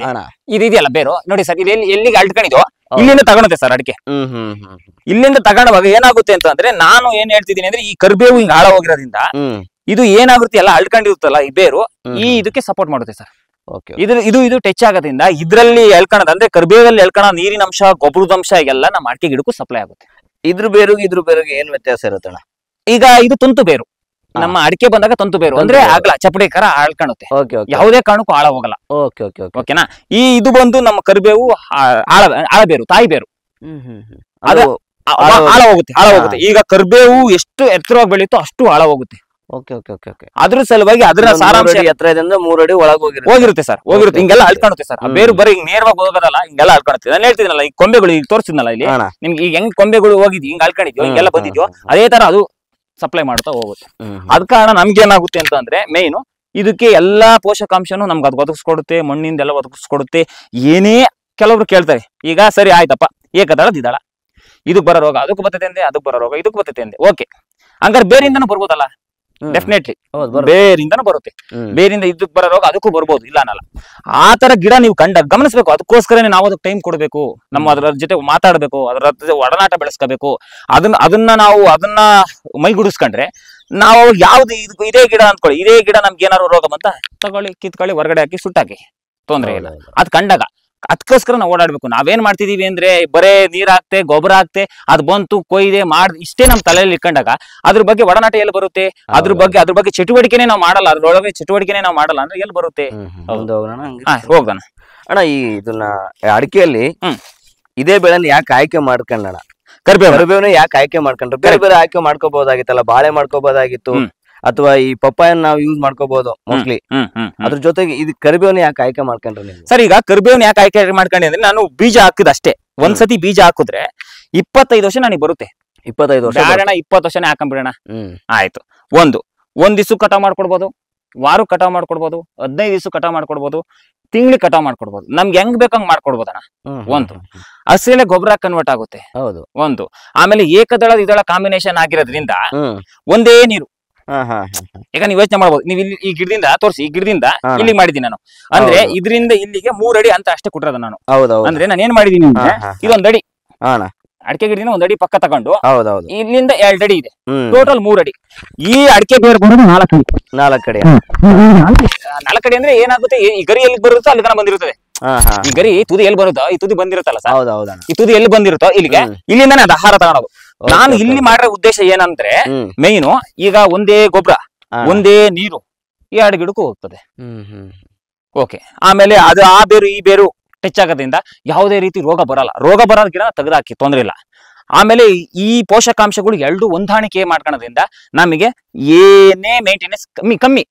ಇದು ಇದೆಯಲ್ಲ ಬೇರು ನೋಡಿ ಸರ್, ಇದು ಎಲ್ಲಿಗೆ ಅಳ್ಕೊಂಡಿದೋ ಇಲ್ಲಿಂದ ತಗೊಳುತ್ತೆ ಸರ್ ಅಡಿಕೆ. ಇಲ್ಲಿಂದ ತಗೊಂಡವಾಗ ಏನಾಗುತ್ತೆ ಅಂತ ಅಂದ್ರೆ, ನಾನು ಏನ್ ಹೇಳ್ತಿದ್ದೀನಿ ಅಂದ್ರೆ, ಈ ಕರಿಬೇವು ಹಿಂಗ್ ಆಳ ಹೋಗಿರೋದ್ರಿಂದ ಇದು ಏನಾಗುತ್ತೆ ಎಲ್ಲ ಅಳ್ಕೊಂಡಿರುತ್ತಲ್ಲ ಈ ಬೇರು, ಈ ಇದಕ್ಕೆ ಸಪೋರ್ಟ್ ಮಾಡುತ್ತೆ ಸರ್. ಇದು ಟಚ್ ಆಗೋದ್ರಿಂದ ಇದ್ರಲ್ಲಿ ಎಳ್ಕೊಳ್ಳೋದು ಅಂದ್ರೆ, ಕರಿಬೇವಲ್ಲಿ ಎಳ್ಕೊಳ್ಳೋ ನೀರಿನ ಅಂಶ, ಗೊಬ್ಬರದ ಅಂಶ ಎಲ್ಲ ನಮ್ಮ ಅಡಿಕೆ ಗಿಡಕ್ಕೂ ಸಪ್ಲೈ ಆಗುತ್ತೆ. ಇದ್ರ ಬೇರುಗೆ ಏನ್ ವ್ಯತ್ಯಾಸ ಇರುತ್ತಣ್ಣ? ಈಗ ಇದು ತುಂತು ಬೇರು, ನಮ್ಮ ಅಡಿಕೆ ಬಂದಾಗ ತಂತು ಬೇರು ಅಂದ್ರೆ ಆಗ್ಲ ಚಪಡಿ ಕರ ಆಳ್ಕಾಣುತ್ತೆ, ಯಾವುದೇ ಕಾರಣಕ್ಕೂ ಆಳ ಹೋಗಲ್ಲ. ಓಕೆನಾ? ಇದು ಬಂದು ನಮ್ಮ ಕರಿಬೇವು ಆಳ ಬೇರು, ತಾಯಿ ಬೇರು, ಆಳ ಹೋಗುತ್ತೆ. ಈಗ ಕರಿಬೇವು ಎಷ್ಟು ಎತ್ತರವಾಗಿ ಬೆಳೀತೋ ಅಷ್ಟು ಆಳ ಹೋಗುತ್ತೆ. ಅದ್ರ ಸಲುವಾಗಿ ಅದರ ಸಾರಾಂಶ ಎತ್ತರದಿಂದ 3 ಅಡಿ ಒಳಗೆ ಹೋಗಿರುತ್ತೆ ಸರ್. ಹಿಂಗೆಲ್ಲ ಅಳ್ಕಾಣುತ್ತೆ ಸರ್. ಆ ಬೇರು ಬರೀ ಹಿಂಗ್ ನೇರವಾಗಿ ಹೋಗೋದಲ್ಲ, ಹಿಂಗೆಲ್ಲ ಅಳ್ಕಾಣುತ್ತೆ. ನಾನು ಹೇಳ್ತಿದ್ನಲ್ಲ, ಈ ಕೊಂಬೆಗಳು ಈಗ ತೋರಿಸಿದ್ನಲ್ಲ ಇಲ್ಲಿ ನಿಮ್ಗೆ, ಈಗ ಹೆಂಗ್ ಕೊಂಬೆಗಳು ಹೋಗಿದ್ವಿ ಹಿಂಗ್ ಅಳ್ಕೊಂಡಿದ್ಯೋ ಹಿಂಗೆಲ್ಲ ಬಂದಿದ್ಯೋ ಅದೇ ತರ ಅದು ಸಪ್ಲೈ ಮಾಡ್ತಾ ಹೋಗುತ್ತೆ. ಅದ ಕಾರಣ ನಮ್ಗೆ ಏನಾಗುತ್ತೆ ಅಂತ ಅಂದ್ರೆ, ಮೇಯ್ನು ಇದಕ್ಕೆ ಎಲ್ಲಾ ಪೋಷಕಾಂಶನು ನಮ್ಗೆ ಅದು ಒದಗಿಸ್ಕೊಡುತ್ತೆ, ಮಣ್ಣಿಂದೆಲ್ಲ ಒದಗಿಸ್ಕೊಡುತ್ತೆ. ಏನೇ ಕೆಲವ್ರು ಕೇಳ್ತಾರೆ, ಈಗ ಸರಿ ಆಯ್ತಪ್ಪ ಏಕದಳ ದ್ವಿದಳ, ಇದಕ್ ಬರೋ ರೋಗ ಅದಕ್ಕೆ ಬರ್ತೈತೆ ಅಂದೆ, ಅದಕ್ಕೆ ಬರೋ ರೋಗ ಇದಕ್ಕೆ ಬರ್ತೈತೆ ಅಂದೆ, ಓಕೆ, ಹಂಗಾರೆ ಬೇರಿಂದನೂ ಬರ್ಬೋದಲ್ಲ? ಡೆಫಿನೆಟ್ಲಿ ಬೇರಿಂದನೂ ಬರುತ್ತೆ. ಬೇರಿಂದ ಇದಕ್ ಬರೋ ರೋಗ ಅದಕ್ಕೂ ಬರ್ಬೋದು, ಇಲ್ಲ ಅನ್ನಲ್ಲ. ಆ ತರ ಗಿಡ ನೀವು ಗಮನಿಸ್ಬೇಕು. ಅದಕ್ಕೋಸ್ಕರನೇ ನಾವು ಅದಕ್ಕೆ ಟೈಮ್ ಕೊಡ್ಬೇಕು, ನಮ್ಮ ಅದರ ಜೊತೆ ಮಾತಾಡ್ಬೇಕು, ಅದರ ಒಡನಾಟ ಬೆಳೆಸ್ಕೋಬೇಕು. ಅದನ್ನ ಮೈಗೂಡಿಸ್ಕೊಂಡ್ರೆ ನಾವು ಯಾವ್ದು ಇದೇ ಗಿಡ ಅಂದ್ಕೊಳ್ಳಿ, ಇದೇ ಗಿಡ ನಮ್ಗೆ ಏನಾದ್ರು ರೋಗ ಬಂತ ತಗೊಳ್ಳಿ, ಕಿತ್ಕೊಳ್ಳಿ, ಹೊರಗಡೆ ಹಾಕಿ ಸುಟ್ಟಾಕಿ, ತೊಂದ್ರೆ ಇಲ್ಲ. ಅದ್ ಕಂಡಾಗ ಅದಕ್ಕೋಸ್ಕರ ನಾವು ಓಡಾಡ್ಬೇಕು. ನಾವೇನ್ ಮಾಡ್ತಿದೀವಿ ಅಂದ್ರೆ, ಬರೇ ನೀರ್ ಹಾಕ್ತೆ, ಗೊಬ್ಬರ ಹಾಕ್ತೆ, ಅದ್ ಬಂತು ಕೊಯ್ದೆ ಇಷ್ಟೇ ನಮ್ ತಲೆಯಲ್ಲಿ ಇಟ್ಕೊಂಡಾಗ ಅದ್ರ ಬಗ್ಗೆ ಒಡನಾಟ ಎಲ್ಲಿ ಬರುತ್ತೆ? ಅದ್ರ ಬಗ್ಗೆ ಚಟುವಟಿಕೆನೆ ನಾವು ಮಾಡಲ್ಲ, ಅದ್ರೊಳಗೆ ಚಟುವಟಿಕೆನೆ ನಾವು ಮಾಡಲ್ಲ ಅಂದ್ರೆ ಎಲ್ಲಿ ಬರುತ್ತೆ? ಹೋಗೋಣ ಅಣ್ಣ. ಇದನ್ನ ಅಡಿಕೆಯಲ್ಲಿ ಇದೇ ಬೆಳೆನ ಯಾಕೆ ಆಯ್ಕೆ ಮಾಡ್ಕೊಂಡಣ? ಕರಿಬೇವನ್ನ ಯಾಕೆ ಆಯ್ಕೆ ಮಾಡ್ಕೊಂಡ್ರೆ? ಬೇರೆ ಆಯ್ಕೆ ಮಾಡ್ಕೋಬಹುದಾಗಿತ್ತಲ್ಲ, ಬಾಳೆ ಮಾಡ್ಕೋಬಹುದಾಗಿತ್ತು, ಅಥವಾ ಈ ಪಪ್ಪಾಯನ್ನ ನಾವು ಯೂಸ್ ಮಾಡ್ಕೋಬಹುದು ಮೋಸ್ಟ್ಲಿ. ಅದ್ರ ಜೊತೆಗೆ ಇದು ಕರಿಬೇವನ್ನ ಯಾಕೆ ಆಯ್ಕೆ ಮಾಡ್ಕೊಂಡ್ರೆ ನೀವು? ಸರ್, ಈಗ ಕರಿಬೇವನ್ನ ಯಾಕೆ ಆಯ್ಕೆ ಮಾಡ್ಕೊಂಡೆ ಅಂದ್ರೆ, ನಾನು ಬೀಜ ಹಾಕಿದ ಅಷ್ಟೇ. ಒಂದ್ಸತಿ ಬೀಜ ಹಾಕಿದ್ರೆ 25 ವರ್ಷ ನನಗೆ ಬರುತ್ತೆ. 25 ವರ್ಷ 20 ವರ್ಷನೇ ಹಾಕೊಂಡ್ಬಿಡೋಣ. ಆಯ್ತು. ಒಂದ್ ದಿವ್ಸ ಕಟಾವ್ ಮಾಡ್ಕೊಡ್ಬೋದು, ವಾರ ಕಟಾವ್ ಮಾಡ್ಕೊಡ್ಬೋದು, 15 ದಿವ್ಸ ಕಟಾವ್ ಮಾಡ್ಕೊಡ್ಬೋದು, ತಿಂಗ್ಳಿಗೆ ಕಟಾವ್ ಮಾಡ್ಕೊಡ್ಬೋದು. ನಮ್ಗೆ ಹೆಂಗ್ ಬೇಕಂಗ್ ಮಾಡ್ಕೊಡ್ಬೋದಣ್ಣ. ಹಸಿರೆಲೆ ಗೊಬ್ಬರ ಕನ್ವರ್ಟ್ ಆಗುತ್ತೆ. ಹೌದು. ಆಮೇಲೆ ಏಕದಳ ದ್ವಿದಳ ಕಾಂಬಿನೇಷನ್ ಆಗಿರೋದ್ರಿಂದ ಒಂದೇ ನೀರು. ಈಗ ನೀವು ಯೋಚನೆ ಮಾಡ್ಬೋದು, ನೀವು ಇಲ್ಲಿ ಈ ಗಿಡದಿಂದ ತೋರಿಸಿ, ಈ ಗಿಡದಿಂದ ಇಲ್ಲಿಗೆ ಮಾಡಿದೀನಿ ನಾನು ಅಂದ್ರೆ, ಇದರಿಂದ ಇಲ್ಲಿಗೆ 3 ಅಡಿ ಅಂತ ಅಷ್ಟೇ ಕೊಟ್ಟಿರೋದು ನಾನು. ಅಂದ್ರೆ ನಾನು ಏನ್ ಮಾಡಿದೀನಿ ಅಂದ್ರೆ, ಇದೊಂದ್ ಅಡಿ ಅಡಿಕೆ ಗಿಡದಿಂದ 1 ಅಡಿ ಪಕ್ಕ ತಗೊಂಡು ಇಲ್ಲಿಂದ 2 ಅಡಿ ಇದೆ, ಟೋಟಲ್ 3 ಅಡಿ. ಈ ಅಡಿಕೆ ಬೇರೆ ಬರೋದು 4 ಅಡಿ. 4 ಅಡಿ ಅಂದ್ರೆ ಏನಾಗುತ್ತೆ, ಈ ಗರಿ ಎಲ್ಲಿಗೆ ಬರುತ್ತೋ ಅಲ್ಲಿ ಬಂದಿರುತ್ತದೆ. ಈ ಗರಿ ತುದಿ ಎಲ್ಲಿ ಬರುತ್ತೋ ಈ ತುದಿ ಬಂದಿರುತ್ತಲ್ಲ ಸರ್, ಹೌದೌದಣ್ಣ. ಈ ತುದಿ ಎಲ್ಲಿ ಬಂದಿರುತ್ತೋ ಇಲ್ಲಿಗೆ ಇಲ್ಲಿಂದಾನೆ ಅದು ಆಹಾರ ತಗೊಳೋದು. ನಾನು ಇಲ್ಲಿ ಮಾಡಿರೋ ಉದ್ದೇಶ ಏನಂದ್ರೆ ಮೇಯ್ನು ಈಗ ಒಂದೇ ಗೊಬ್ಬರ ಒಂದೇ ನೀರು ಈ 2 ಗಿಡಕ್ಕೂ ಹೋಗ್ತದೆ. ಓಕೆ, ಆಮೇಲೆ ಅದು ಆ ಬೇರು ಈ ಬೇರು ಟಚ್ ಆಗೋದ್ರಿಂದ ಯಾವುದೇ ರೀತಿ ರೋಗ ಬರಲ್ಲ. ರೋಗ ಬರೋದ್ ಗಿಡ ತೆಗೆದಾಕಿ ತೊಂದ್ರೆ ಇಲ್ಲ. ಆಮೇಲೆ ಈ ಪೋಷಕಾಂಶಗಳು ಎರಡು ಹೊಂದಾಣಿಕೆ ಮಾಡ್ಕೊಳ್ಳೋದ್ರಿಂದ ನಮಗೆ ಏನೇ ಮೇಂಟೆನೆನ್ಸ್ ಕಮ್ಮಿ.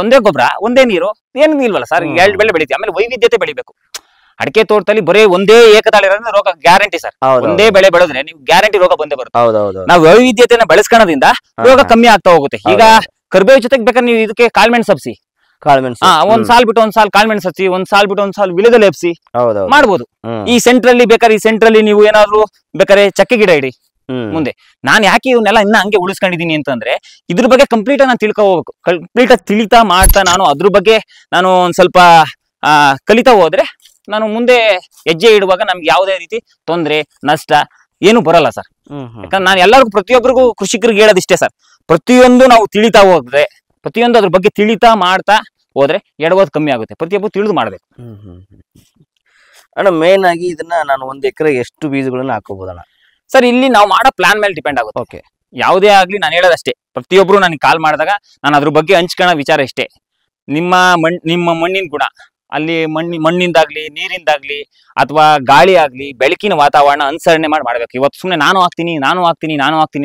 ಒಂದೇ ಗೊಬ್ಬರ ಒಂದೇ ನೀರು ಏನು ಇಲ್ವಲ್ಲ ಸರ್, 2 ಬೆಳೆ ಬೆಳಿತೀವಿ. ಆಮೇಲೆ ವೈವಿಧ್ಯತೆ ಬೆಳಿಬೇಕು. ಅಡಿಕೆ ತೋಟದಲ್ಲಿ ಬರೀ ಒಂದೇ ಏಕತಾಳಿ ಇರೋದ್ರಿಂದ ರೋಗ ಗ್ಯಾರಂಟಿ ಸರ್. ಒಂದೇ ಬೆಳೆ ಬೆಳೆದ್ರೆ ನೀವು ಗ್ಯಾರಂಟಿ ರೋಗ ಬಂದೇ ಬರುತ್ತೆ. ನಾವು ವೈವಿಧ್ಯತೆನ ಬೆಳೆಸ್ಕೊಳ್ಳೋದ್ರಿಂದ ರೋಗ ಕಮ್ಮಿ ಆಗ್ತಾ ಹೋಗುತ್ತೆ. ಈಗ ಕರ್ಬೇವು ಜೊತೆಗೆ ಬೇಕಾದ್ರೆ ನೀವು ಇದಕ್ಕೆ ಕಾಳ್ಮೆಣ್ ಸಬ್ಸಿ, ಒಂದ್ ಸಾಲ್ ಬಿಟ್ಟು ಒಂದ್ ಸಾಲ್ ಕಾಳ್ಮೆಣ್ ಸಬ್ಸಿ, ಒಂದ್ ಸಾಲ್ ಬಿಟ್ಟು ಒಂದ್ ಸಾಲ್ ವಿಳೆದೆಲೆ ಎಪ್ಸಿ ಮಾಡ್ಬೋದು. ಈ ಸೆಂಟ್ರಲ್ಲಿ ಬೇಕಾದ್ರೆ ಈ ಸೆಂಟ್ರಲ್ಲಿ ನೀವು ಏನಾದ್ರು ಬೇಕಾದ್ರೆ ಚಕ್ಕೆ ಗಿಡ ಇಡಿ ಮುಂದೆ. ನಾನ್ ಯಾಕೆ ಇವನ್ನೆಲ್ಲ ಇನ್ನ ಹಂಗೆ ಉಳಿಸ್ಕೊಂಡಿದೀನಿ ಅಂತಂದ್ರೆ ಇದ್ರ ಬಗ್ಗೆ ಕಂಪ್ಲೀಟ್ ನಾನು ತಿಳ್ಕೊ ಹೋಗ್ಬೇಕು. ಕಂಪ್ಲೀಟ್ ತಿಳಿತಾ ಮಾಡ್ತಾ ನಾನು ಅದ್ರ ಬಗ್ಗೆ ನಾನು ಒಂದ್ ಸ್ವಲ್ಪ ಕಲಿತಾ ಹೋದ್ರೆ ನಾನು ಮುಂದೆ ಹೆಜ್ಜೆ ಇಡುವಾಗ ನಮ್ಗೆ ಯಾವುದೇ ರೀತಿ ತೊಂದ್ರೆ ನಷ್ಟ ಏನು ಬರಲ್ಲ ಸರ್. ಯಾಕಂದ್ರೆ ನಾನು ಎಲ್ಲರಿಗೂ ಪ್ರತಿಯೊಬ್ಬರಿಗೂ ಕೃಷಿಕರಿಗೆ ಹೇಳೋದಿಷ್ಟೇ ಸರ್, ಪ್ರತಿಯೊಂದು ನಾವು ತಿಳಿತಾ ಹೋದ್ರೆ, ಪ್ರತಿಯೊಂದು ಅದ್ರ ಬಗ್ಗೆ ತಿಳಿತಾ ಮಾಡ್ತಾ ಹೋದ್ರೆ ಎಡವೋದು ಕಮ್ಮಿ ಆಗುತ್ತೆ. ಪ್ರತಿಯೊಬ್ಬರು ತಿಳಿದು ಮಾಡ್ಬೇಕು. ಅಣ್ಣ ಮೇನ್ ಆಗಿ ಇದನ್ನ ನಾನು 1 ಎಕರೆ ಎಷ್ಟು ಬೀಜಗಳನ್ನ ಹಾಕೋಬಹುದಣ್ಣ ಸರ್? ಇಲ್ಲಿ ನಾವು ಮಾಡೋ ಪ್ಲಾನ್ ಮೇಲೆ ಡಿಪೆಂಡ್ ಆಗುತ್ತೆ. ಓಕೆ, ಯಾವುದೇ ಆಗ್ಲಿ ನಾನು ಹೇಳೋದಷ್ಟೇ, ಪ್ರತಿಯೊಬ್ರು ನನಗೆ ಕಾಲ್ ಮಾಡಿದಾಗ ನಾನು ಅದ್ರ ಬಗ್ಗೆ ಹಂಚ್ಕೊಳ್ಳೋ ವಿಚಾರ ಇಷ್ಟೇ. ನಿಮ್ಮ ಮಣ್ಣಿನ ಗುಣ, ಅಲ್ಲಿ ಮಣ್ಣಿಂದಾಗ್ಲಿ ನೀರಿಂದಾಗ್ಲಿ ಅಥವಾ ಗಾಳಿ ಆಗ್ಲಿ ಬೆಳಕಿನ ವಾತಾವರಣ ಅನುಸರಣೆ ಮಾಡ್ಬೇಕು. ಇವತ್ತು ಸುಮ್ಮನೆ ನಾನು ಹಾಕ್ತೀನಿ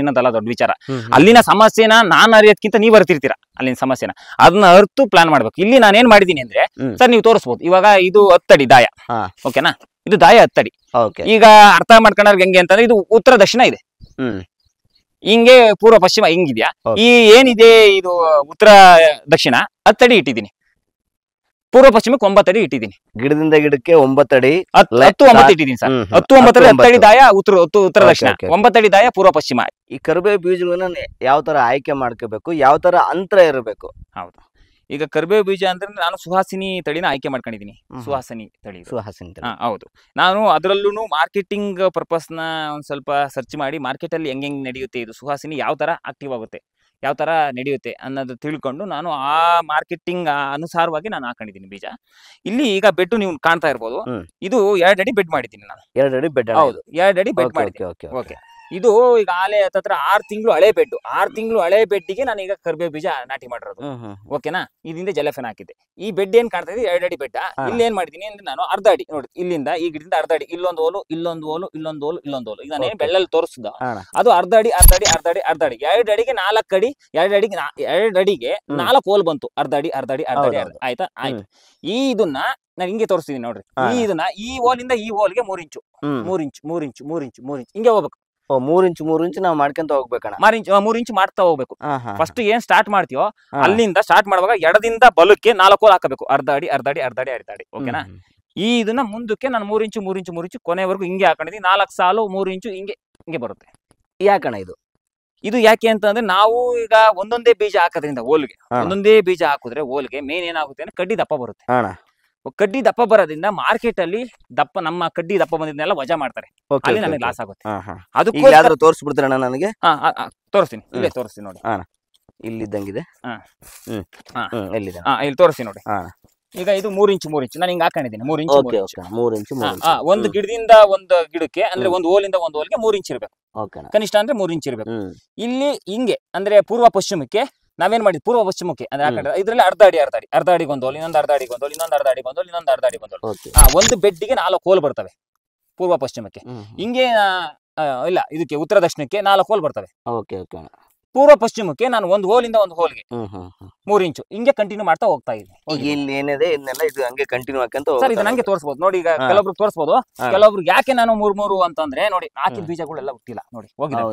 ಅನ್ನೋದಲ್ಲ ದೊಡ್ಡ ವಿಚಾರ. ಅಲ್ಲಿನ ಸಮಸ್ಯೆನ ನಾನು ಅರಿಯೋದ್ಕಿಂತ ನೀವು ಅರ್ತಿರ್ತೀರಾ ಅಲ್ಲಿನ ಸಮಸ್ಯೆನ, ಅದನ್ನ ಅರ್ತು ಪ್ಲಾನ್ ಮಾಡ್ಬೇಕು. ಇಲ್ಲಿ ನಾನು ಏನ್ ಮಾಡಿದೀನಿ ಅಂದ್ರೆ ಸರ್, ನೀವು ತೋರಿಸ್ಬೋದು. ಇವಾಗ ಇದು 10 ಅಡಿ ದಾಯ, ಓಕೆನಾ? ಇದು ದಾಯ 10 ಅಡಿ. ಈಗ ಅರ್ಥ ಮಾಡ್ಕೊಂಡ್ರೆ ಹೆಂಗೆ ಅಂತಂದ್ರೆ ಇದು ಉತ್ತರ ದಕ್ಷಿಣ ಇದೆ, ಹಿಂಗೆ ಪೂರ್ವ ಪಶ್ಚಿಮ ಹಿಂಗಿದ್ಯಾ. ಈ ಏನಿದೆ ಇದು ಉತ್ತರ ದಕ್ಷಿಣ 10 ಅಡಿ ಇಟ್ಟಿದ್ದೀನಿ, ಪೂರ್ವ ಪಶ್ಚಿಮಕ್ಕೆ 9 ಅಡಿ ಇಟ್ಟಿದ್ದೀನಿ. ಗಿಡದಿಂದ ಗಿಡಕ್ಕೆ 9 ಅಡಿ 10-9 ಇಟ್ಟಿದ್ದೀನಿ ಸರ್. 10-9 ಅಡಿ ದಾಯ ಉತ್ತರ ದಕ್ಷಿಣ, 9 ಅಡಿ ದಾಯ ಪೂರ್ವ ಪಶ್ಚಿಮ. ಈ ಕರಿಬೇವು ಬೀಜಗಳನ್ನ ಯಾವ ತರ ಆಯ್ಕೆ ಮಾಡ್ಕೋಬೇಕು, ಯಾವ ತರ ಅಂತರ ಇರಬೇಕು? ಹೌದು, ಈಗ ಕರಿಬೇವು ಬೀಜ ಅಂದ್ರೆ ನಾನು ಸುಹಾಸಿನಿ ತಳಿನ ಆಯ್ಕೆ ಮಾಡ್ಕೊಂಡಿದ್ದೀನಿ. ಸುಹಾಸಿನಿ ತಳಿ. ಹೌದು, ನಾನು ಅದರಲ್ಲೂ ಮಾರ್ಕೆಟಿಂಗ್ ಪರ್ಪಸ್ ನ ಒಂದ್ ಸ್ವಲ್ಪ ಸರ್ಚ್ ಮಾಡಿ ಮಾರ್ಕೆಟ್ ಅಲ್ಲಿ ಹೆಂಗ್ ನಡೆಯುತ್ತೆ, ಇದು ಸುಹಾಸಿನಿ ಯಾವ ತರ ಆಕ್ಟಿವ್ ಆಗುತ್ತೆ, ಯಾವ ತರ ನಡೆಯುತ್ತೆ ಅನ್ನೋದು ತಿಳ್ಕೊಂಡು ನಾನು ಆ ಮಾರ್ಕೆಟಿಂಗ್ ಅನುಸಾರವಾಗಿ ನಾನು ಹಾಕೊಂಡಿದ್ದೀನಿ ಬೀಜ. ಇಲ್ಲಿ ಈಗ ಬೆಡ್ ನೀವು ಕಾಣ್ತಾ ಇರ್ಬೋದು, ಇದು 2 ಅಡಿ ಬೆಡ್ ಮಾಡಿದ್ದೀನಿ ನಾನು. 2 ಅಡಿ ಬೆಡ್? ಹೌದು, 2 ಅಡಿ ಬೆಡ್ ಮಾಡಿದ್ದೀನಿ. ಓಕೆ, ಇದು ಈಗ ಆಲೆ ಹತ್ರ 6 ತಿಂಗಳು ಹಳೆ ಬೆಡ್. 6 ತಿಂಗಳು ಹಳೆ ಬೆಡ್ಗೆ ನಾನು ಈಗ ಕರಿಬೇವು ಬೀಜ ನಾಟಿ ಮಾಡಿರೋದು. ಓಕೆನಾ? ಇದರಿಂದ ಜಲಫೆನ್ ಹಾಕಿದ್ದೆ. ಈ ಬೆಡ್ ಏನ್ ಕಾಣ್ತಾ ಇದೆ 2 ಅಡಿ ಬೆಡ್. ಇಲ್ಲಿ ಏನ್ ಮಾಡಿದೀನಿ ಅಂದ್ರೆ ನಾನು ಅರ್ಧ ಅಡಿ ನೋಡಿ, ಇಲ್ಲಿಂದ ಈ ಗಿಡದಿಂದ ಅರ್ಧ ಅಡಿ, ಇಲ್ಲೊಂದು ಓಲು, ಇಲ್ಲೊಂದು ಓಲು, ಇಲ್ಲೊಂದು ಓಲು, ಇಲ್ಲೊಂದು ಓಲು. ಈಗ ನಾನು ಬೆಳ್ಳಲ್ಲಿ ತೋರಿಸಿದ ಅದು ಅರ್ಧ ಅಡಿ, ಅರ್ಧ ಅಡಿ, ಅರ್ಧ ಅಡಿ, ಅರ್ಧ ಅಡಿ. 2 ಅಡಿಗೆ 4 ಅಡಿ, 2 ಅಡಿಗೆ 4 ಓಲ್ ಬಂತು. ಅರ್ಧ ಅಡಿ, ಅರ್ಧ ಅಡಿ, ಅರ್ಧ ಅಡಿ, ಆಯ್ತಾ? ಆಯ್ತು. ಈ ಇದನ್ನ ನಾನು ಹಿಂಗೆ ತೋರಿಸ್ತೀನಿ ನೋಡ್ರಿ. ಈ ಇದನ್ನ ಈ ಓಲಿಂದ ಈ ಓಲ್ಗೆ 3 ಇಂಚು 3 ಇಂಚು 3 ಇಂಚು 3 ಇಂಚು 3 ಇಂಚು ಹಿಂಗೆ ಹೋಗ್ಬೇಕು. 3 ಇಂಚು ನಾವು ಮಾಡ್ಕೊಂತ ಹೋಗ್ಬೇಕಣ್ಣ. 3 ಇಂಚು ಮಾಡ್ತಾ ಹೋಗ್ಬೇಕು. ಫಸ್ಟ್ ಏನ್ ಸ್ಟಾರ್ಟ್ ಮಾಡ್ತೀವೋ ಅಲ್ಲಿಂದ ಸ್ಟಾರ್ಟ್ ಮಾಡುವಾಗ ಎಡದಿಂದ ಬಲಕ್ಕೆ 4 ಓಲ್ ಹಾಕಬೇಕು. ಅರ್ಧ ಅಡಿ, ಅರ್ಧ ಅಡಿ, ಅರ್ಧ ಅಡಿ, ಅರ್ಧ ಅಡಿ. ಓಕೆನಾ? ಈ ಇದನ್ನ ಮುಂದಕ್ಕೆ ನಾನು 3 ಇಂಚು 3 ಇಂಚು 3 ಇಂಚು ಕೊನೆವರೆಗೂ ಹಿಂಗೆ ಹಾಕೊಂಡಿದ್ದೀನಿ. 4 ಸಾಲು 3 ಇಂಚು ಹಿಂಗೆ ಬರುತ್ತೆ. ಯಾಕಣ್ಣ ಇದು ಯಾಕೆ ಅಂತಂದ್ರೆ ನಾವು ಈಗ ಒಂದೊಂದೇ ಬೀಜ ಹಾಕೋದ್ರಿಂದ ಓಲ್ಗೆ, ಒಂದೊಂದೇ ಬೀಜ ಹಾಕಿದ್ರೆ ಓಲ್ಗೆ ಮೇನ್ ಏನಾಗುತ್ತೆ ಅಂದ್ರೆ ಕಡ್ಡಿ ದಪ್ಪ ಬರುತ್ತೆ. ಕಡ್ಡಿ ದಪ್ಪ ಬರೋದ್ರಿಂದ ಮಾರ್ಕೆಟ್ ಅಲ್ಲಿ ನಮ್ಮ ಕಡ್ಡಿ ದಪ್ಪ ಬಂದಿದ್ದನ್ನೆಲ್ಲ ವಜಾ ಮಾಡ್ತಾರೆ, ಅಲ್ಲಿ ನಮಗೆ ಲಾಸ್ ಆಗುತ್ತೆ. ಅದಕ್ಕೆ ತೋರಿಸ್ಬಿಡ್ತೀರಣ್ಣ ನನಗೆ? ತೋರಿಸ್ತೀನಿ, ಇಲ್ಲೇ ತೋರಿಸ್ತೀನಿ ನೋಡಿ. ಇಲ್ಲಿದ್ದಂಗಿದೆ, ಇಲ್ಲಿ ತೋರಿಸ್ತೀನಿ ನೋಡಿ. ಈಗ ಇದು 3 ಇಂಚು 3 ಇಂಚು ನಾನು ಹಿಂಗೆ ಹಾಕೊಂಡಿದ್ದೀನಿ. 3 ಇಂಚು 3 ಇಂಚು ಒಂದು ಗಿಡದಿಂದ ಒಂದು ಗಿಡಕ್ಕೆ ಅಂದ್ರೆ ಒಂದು ಓಲಿಂದ ಒಂದು ಓಲ್ಗೆ 3 ಇಂಚು ಇರಬೇಕು ಕನಿಷ್ಠ, ಅಂದ್ರೆ 3 ಇಂಚು ಇರಬೇಕು. ಇಲ್ಲಿ ಹಿಂಗೆ ಅಂದ್ರೆ ಪೂರ್ವ ಪಶ್ಚಿಮಕ್ಕೆ ನಾವೇನ್ ಮಾಡಿದ್ವಿ, ಪೂರ್ವ ಪಶ್ಚಿಮಕ್ಕೆ ಅಂದ್ರೆ ಹಾಕೊಂಡ್ರೆ ಇದ್ರಲ್ಲಿ ಅರ್ಧ ಅಡಿ, ಅರ್ಧ ಅಡಿ, ಅರ್ಧ ಅಡಿಗೆ ಒಂದೋಲ್, ಇನ್ನೊಂದು ಅರ್ಧ ಅಡಿಗೆ ಒಂದೋಲ್, ಇನ್ನೊಂದು ಅರ್ಧ ಅಡಿಗೆ ಒಂದೋಲ್, ಇನ್ನೊಂದು ಅರ್ಧ ಅಡಿಗೆ ಒಂದೋಲ್. ಒಂದು ಬೆಡ್ಗೆ 4 ಹೋಲ್ ಬರ್ತವೆ ಪೂರ್ವ ಪಶ್ಚಿಮಕ್ಕೆ. ಹಿಂಗೆ ಇಲ್ಲ ಇದಕ್ಕೆ ಉತ್ತರ ದಕ್ಷಿಣಕ್ಕೆ 4 ಹೋಲ್ ಬರ್ತವೆ. ಪೂರ್ವ ಪಶ್ಚಿಮಕ್ಕೆ ನಾನು ಒಂದು ಹೋಲಿಂದ ಒಂದು ಹೋಲ್ಗೆ 3 ಇಂಚು ಹಿಂಗೆ ಕಂಟಿನ್ಯೂ ಮಾಡ್ತಾ ಹೋಗ್ತಾ ಇದ್ದೀನಿ. ಇಲ್ಲಿ ಏನಿದೆ ಇದನ್ನೆಲ್ಲ ಇದು ಹಂಗೆ ಕಂಟಿನ್ಯೂ ಹಾಕಂತ ಸರ್ ಇದು ನಂಗೆ ತೋರಿಸಬಹುದು ನೋಡಿ. ಈಗ ಕೆಲವೊಬ್ರು ತೋರಿಸಬಹುದು, ಕೆಲವೊಬ್ರು ಯಾಕೆ ನಾನು 3 ಅಂತಂದ್ರೆ ನೋಡಿ ಹಾಕಿದ ಬೀಜಗಳೆಲ್ಲ ಹುಟ್ಟಿಲ್ಲ ನೋಡಿ ಹೋಗಿದೆ.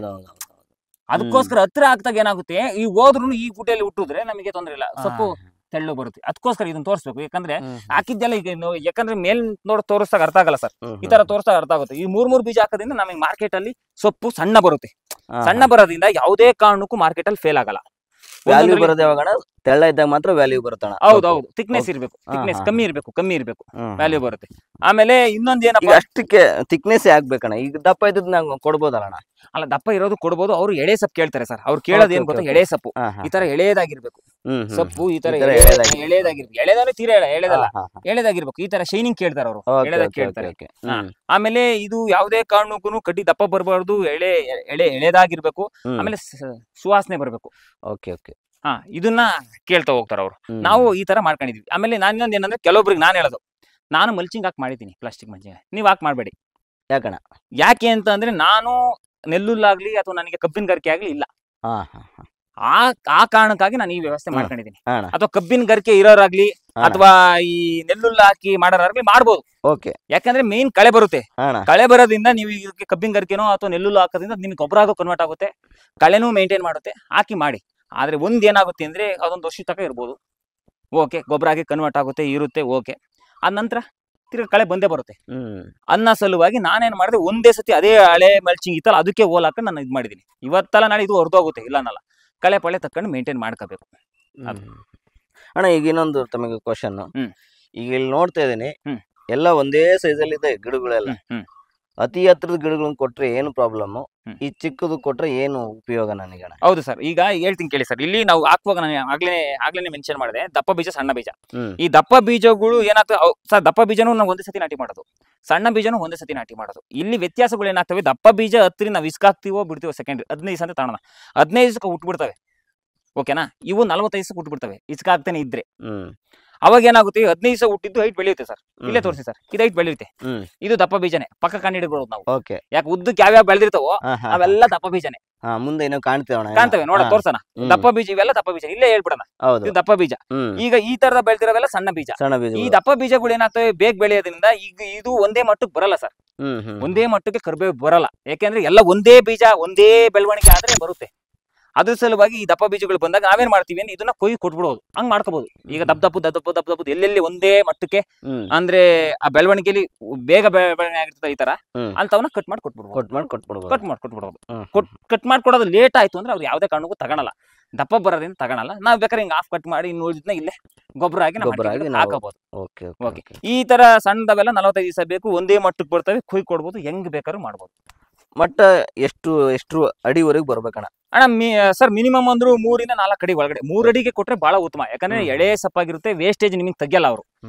ಅದಕ್ಕೋಸ್ಕರ ಹತ್ರ ಆಗ್ತಾಗ ಏನಾಗುತ್ತೆ, ಈ ಹೋದ್ರು ಈ ಗುಡ್ಡೆಯಲ್ಲಿ ಹುಟ್ಟಿದ್ರೆ ನಮಗೆ ತೊಂದ್ರೆ ಇಲ್ಲ, ಸೊಪ್ಪು ತೆಳ್ಳು ಬರುತ್ತೆ. ಅದಕ್ಕೋಸ್ಕರ ಇದನ್ನ ತೋರಿಸ್ಬೇಕು. ಯಾಕಂದ್ರೆ ಹಾಕಿದ್ದೆಲ್ಲ ಈಗ ಯಾಕಂದ್ರೆ ಮೇಲ್ ತೋರಿಸ್ದಾಗ ಅರ್ಥ ಆಗಲ್ಲ ಸರ್, ಈ ತರ ತೋರಿಸ್ದಾಗ ಅರ್ಥ ಆಗುತ್ತೆ. ಈ 3 ಬೀಜ ಹಾಕೋದ್ರಿಂದ ನಮಗೆ ಮಾರ್ಕೆಟ್ ಅಲ್ಲಿ ಸೊಪ್ಪು ಸಣ್ಣ ಬರುತ್ತೆ. ಸಣ್ಣ ಬರೋದ್ರಿಂದ ಯಾವುದೇ ಕಾರಣಕ್ಕೂ ಮಾರ್ಕೆಟ್ ಅಲ್ಲಿ ಫೇಲ್ ಆಗಲ್ಲ. ವ್ಯಾಲ್ಯೂ ಬರೋದು ಯಾವಾಗ ತೆಳ್ಳ ಇದ್ದಾಗ ಮಾತ್ರ ವ್ಯಾಲ್ಯೂ ಬರುತ್ತೆ. ಹೌದೌದು, ಥಿಕ್ನೆಸ್ ಇರಬೇಕು, ಥಿಕ್ನೆಸ್ ಕಮ್ಮಿ ಇರಬೇಕು, ವ್ಯಾಲ್ಯೂ ಬರುತ್ತೆ. ಆಮೇಲೆ ಇನ್ನೊಂದ್ ಏನಪ್ಪ, ಅಷ್ಟಕ್ಕೆ ಥಿಕ್ನೆಸ್ ಆಗ್ಬೇಕಣ್ಣ. ಈಗ ದಪ್ಪ ಇದ್ದದ್ ನಾವು ಕೊಡ್ಬೋದಲ್ಲ? ಅಲ್ಲ, ದಪ್ಪ ಇರೋದು ಕೊಡ್ಬೋದು. ಅವ್ರು ಎಳೆ ಸೊಪ್ಪು ಕೇಳ್ತಾರೆ ಸರ್. ಅವ್ರು ಕೇಳೋದು ಏನ್ ಗೊತ್ತಾ, ಎಳೆ ಸೊಪ್ಪು ಈ ತರ ಎಳೆಯದಾಗಿರ್ಬೇಕು. ಸೊಪ್ಪು ಈ ತರ ಈ ತರ ಎಳೆದಾಗಿರ್ಬೇಕು, ಎಳೆದಾದ್ರೆ ತೀರಾ ಎಳೆದಲ್ಲ, ಎಳೆದಾಗಿರ್ಬೇಕು. ಈ ತರ ಶೈನಿಂಗ್ ಕೇಳ್ತಾರ ಅವರು, ಎಳೆದಾಗ ಕೇಳ್ತಾರೆ. ಆಮೇಲೆ ಇದು ಯಾವುದೇ ಕಾರಣಕ್ಕೂ ಕಡ್ಡಿ ದಪ್ಪ ಬರಬಾರ್ದು, ಎಳೆದಾಗಿರ್ಬೇಕು. ಆಮೇಲೆ ಸುವಾಸನೆ ಬರ್ಬೇಕು. ಇದನ್ನ ಕೇಳ್ತಾ ಹೋಗ್ತಾರ ಅವ್ರು. ನಾವು ಈ ತರ ಮಾಡ್ಕೊಂಡಿದ್ವಿ. ಆಮೇಲೆ ನಾನು ಇನ್ನೊಂದು ಏನಂದ್ರೆ, ಕೆಲವೊಬ್ರಿಗೆ ನಾನು ಹೇಳೋದು, ನಾನು ಮಲ್ಚಿಂಗ್ ಹಾಕಿ ಮಾಡಿದ್ದೀನಿ, ಪ್ಲಾಸ್ಟಿಕ್ ಮಲ್ಚಿಂಗ್ ನೀವ್ ಹಾಕಿ ಮಾಡ್ಬೇಡಿ. ಯಾಕೆ ಅಂತ ಅಂದ್ರೆ, ನಾನು ನೆಲ್ಲುಲ್ಲಾಗ್ಲಿ ಅಥವಾ ನನಗೆ ಕಬ್ಬಿನಗಾರಿಕೆ ಆಗ್ಲಿ ಇಲ್ಲ, ಆ ಕಾರಣಕ್ಕಾಗಿ ನಾನು ಈ ವ್ಯವಸ್ಥೆ ಮಾಡ್ಕೊಂಡಿದ್ದೀನಿ. ಅಥವಾ ಕಬ್ಬಿನಗಾರಿಕೆ ಇರೋರಾಗ್ಲಿ ಅಥವಾ ಈ ನೆಲ್ಲುಲ್ಲ ಹಾಕಿ ಮಾಡೋರಾಗ್ಲಿ ಮಾಡ್ಬೋದು. ಯಾಕಂದ್ರೆ ಮೇನ್ ಕಳೆ ಬರುತ್ತೆ. ಕಳೆ ಬರೋದ್ರಿಂದ ನೀವು ಇದಕ್ಕೆ ಕಬ್ಬಿನಗಾರಿಕೆನೋ ಅಥವಾ ನೆಲ್ಲುಲ್ಲ ಹಾಕೋದ್ರಿಂದ ನಿಮ್ಗೆ ಗೊಬ್ಬರ ಆಗೋ ಕನ್ವರ್ಟ್ ಆಗುತ್ತೆ, ಕಳೆನೂ ಮೇಂಟೈನ್ ಮಾಡುತ್ತೆ. ಹಾಕಿ ಮಾಡಿ. ಆದ್ರೆ ಒಂದ್ ಏನಾಗುತ್ತೆ ಅಂದ್ರೆ, ಅದೊಂದು ವರ್ಷ ತನಕ ಇರ್ಬೋದು, ಗೊಬ್ಬರ ಆಗಿ ಕನ್ವರ್ಟ್ ಆಗುತ್ತೆ, ಇರುತ್ತೆ, ಅದ ನಂತರ ತಿರ್ಗ ಕಳೆ ಬಂದೇ ಬರುತ್ತೆ. ಅನ್ನ ಸಲುವಾಗಿ ನಾನೇನ್ ಮಾಡಿದೆ, ಒಂದೇ ಸತಿ ಅದೇ ಹಳೆ ಮಲ್ಚಿಂಗ್ ಇತ್ತಲ್ಲ ಅದಕ್ಕೆ ಹೋಲ್ ಹಾಕೊಂಡು ನಾನು ಇದ್ ಮಾಡಿದೀನಿ. ಇವತ್ತಲ್ಲ ನಾಳೆ ಇದು ಹೊರದೋಗುತ್ತೆ, ಇಲ್ಲ ಅನ್ನಲ್ಲ. ಕಳೆ ಪಳೆ ತಕೊಂಡು ಮೇಂಟೈನ್ ಮಾಡ್ಕೋಬೇಕು. ಅಣ್ಣ, ಈಗ ಇನ್ನೊಂದು ತಮಗೆ ಕ್ವಶನ್. ಈಗ ಇಲ್ಲಿ ನೋಡ್ತಾ ಇದೀನಿ, ಎಲ್ಲ ಒಂದೇ ಸೈಜ್ ಅಲ್ಲಿ ಇದೆ ಗಿಡಗಳೆಲ್ಲ. ಅತಿ ಹತ್ರದ ಗಿಡಗಳನ್ನ ಕೊಟ್ರೆ ಏನು ಪ್ರಾಬ್ಲಮ್, ಈ ಚಿಕ್ಕದು ಕೊಟ್ರೆ ಏನು ಉಪಯೋಗ ನನಗೆ? ಹೌದು ಸರ್, ಈಗ ಹೇಳ್ತೀನಿ ಕೇಳಿ ಸರ್. ಇಲ್ಲಿ ನಾವು ಹಾಕುವಾಗ ನಾನು ಆಗ್ಲೇನೆ ಮೆನ್ಷನ್ ಮಾಡಿದೆ, ದಪ್ಪ ಬೀಜ ಸಣ್ಣ ಬೀಜ. ಈ ದಪ್ಪ ಬೀಜಗಳು ಏನಾಗ್ತವೆ ಸರ್, ದಪ್ಪ ಬೀಜನೂ ನಾವು ಒಂದೇ ಸತಿ ನಾಟಿ ಮಾಡೋದು, ಸಣ್ಣ ಬೀಜನೂ ಒಂದೇ ಸತಿ ನಾಟಿ ಮಾಡೋದು. ಇಲ್ಲಿ ವ್ಯತ್ಯಾಸಗಳು ಏನಾಗ್ತವೆ, ದಪ್ಪ ಬೀಜ ಹತ್ತಿರ ನಾವು ಇಸ್ಕಾಕ್ತಿವೋ ಬಿಡ್ತೀವೋ ಸೆಕೆಂಡ್ರಿ, 15 ದಿವಸ ಅಂತ ತಗೊಳ್ಳೋಣ, 15 ದಿವಸಕ್ಕೆ ಹುಟ್ಬಿಡ್ತವೆ. ಓಕೆನಾ? ಇವು 45 ದಿವಸಕ್ಕೆ ಹುಟ್ಬಿಡ್ತವೆ ಇಸ್ಕಾಕ್ತಾನೆ ಇದ್ರೆ. ಅವಾಗ ಏನಾಗುತ್ತೆ, 15 ದಿವಸ ಹುಟ್ಟಿದ್ದು ಹೈಟ್ ಬೆಳೆಯುತ್ತೆ ಸರ್. ಇಲ್ಲೇ ತೋರಿಸಿ ಸರ್, ಇದು ಹೈಟ್ ಬೆಳೆಯುತ್ತೆ. ಇದು ದಪ್ಪ ಬೀಜನೆ, ಪಕ್ಕ ಕಂಡು ಹಿಡಿಬೋದು ನಾವು. ಯಾಕೆ ಉದ್ದಕ್ಕೆ ಯಾವ್ಯಾವ ಬೆಳೆದಿರ್ತಾವೋ ಅವೆಲ್ಲ ದಪ್ಪ ಬೀಜನೆ. ಮುಂದೆ ಏನೋ ಕಾಣ್ತವೆ ನೋಡ, ತೋರ್ಸೋಣ. ದಪ್ಪ ಬೀಜ ಇವೆಲ್ಲ ದಪ್ಪ ಬೀಜ, ಇಲ್ಲೇ ಹೇಳ್ಬಿಡೋಣ, ಇದು ದಪ್ಪ ಬೀಜ. ಈಗ ಈ ತರದ ಬೆಳೆದಿರೋವೆಲ್ಲ ಸಣ್ಣ ಬೀಜ. ಈ ದಪ್ಪ ಬೀಜಗಳು ಏನಾಗ್ತವೆ, ಬೇಗ ಬೆಳೆಯೋದ್ರಿಂದ ಈಗ ಇದು ಒಂದೇ ಮಟ್ಟಕ್ಕೆ ಬರಲ್ಲ ಸರ್. ಒಂದೇ ಮಟ್ಟಕ್ಕೆ ಕರಿಬೇವು ಬರಲ್ಲ. ಯಾಕೆಂದ್ರೆ ಎಲ್ಲ ಒಂದೇ ಬೀಜ ಒಂದೇ ಬೆಳವಣಿಗೆ ಆದ್ರೆ ಬರುತ್ತೆ. ಅದ್ರ ಸಲುವಾಗಿ ಈ ದಪ್ಪ ಬೀಜಗಳು ಬಂದಾಗ ನಾವೇನ್ ಮಾಡ್ತೀವಿ ಅಂದ್ರೆ, ಇದನ್ನ ಕೊಯ್ದು ಕೊಟ್ಬಿಡೋದು. ಹಂಗ್ ಮಾಡ್ಕೋಬಹುದು. ಈಗ ದಪ್ಪ ಎಲ್ಲೆಲ್ಲಿ ಒಂದೇ ಮಟ್ಟಕ್ಕೆ ಅಂದ್ರೆ ಆ ಬೆಳವಣಿಗೆಯಲ್ಲಿ ಬೇಗ ಬೆಳವಣಿಗೆ ಆಗಿರ್ತದೆ ಈ ತರ ಅಂತವನ್ನ ಕಟ್ ಮಾಡಿ ಕೊಟ್ಬಿಡೋದು. ಕಟ್ ಮಾಡ್ಕೊಡೋದು ಲೇಟ್ ಆಯ್ತು ಅಂದ್ರೆ ಅವ್ರು ಯಾವ್ದೇ ಕಾರಣಕ್ಕೂ ತಗೊಳಲ್ಲ. ದಪ್ಪ ಬರೋದ್ರಿಂದ ತಗೊಳಲ್ಲ. ನಾವ್ ಬೇಕಾದ್ರೆ ಹಿಂಗ್ ಆಫ್ ಕಟ್ ಮಾಡಿ ಇನ್ನು ಉಳಿದಿದ್ನ ಇಲ್ಲೇ ಗೊಬ್ಬರ ಆಗಿ ಹಾಕಬಹುದು. ಈ ತರ ಸಣ್ಣದವೆಲ್ಲ 45 ದಿವಸ ಬೇಕು, ಒಂದೇ ಮಟ್ಟಕ್ಕೆ ಬರ್ತವೆ, ಕೊಯ್ ಕೊಡ್ಬೋದು, ಹೆಂಗ್ ಬೇಕಾದ್ರೂ ಮಾಡ್ಬೋದು. ಮಟ್ಟ ಎಷ್ಟು ಅಡಿವರೆಗೆ ಬರ್ಬೇಕಣ್ಣ? ಸರ್ ಮಿನಿಮಮ್ ಅಂದ್ರು 3 ಇಂದ 4 ಅಡಿ ಒಳಗಡೆ. 3 ಅಡಿಗೆ ಕೊಟ್ರೆ ಬಹಳ ಉತ್ತಮ. ಯಾಕಂದ್ರೆ ಎಳೆ ಸಪ್ಪಾಗಿರುತ್ತೆ, ವೇಸ್ಟೇಜ್ ನಿಮಗೆ ತೆಗಿಯಲ್ಲ ಅವರು.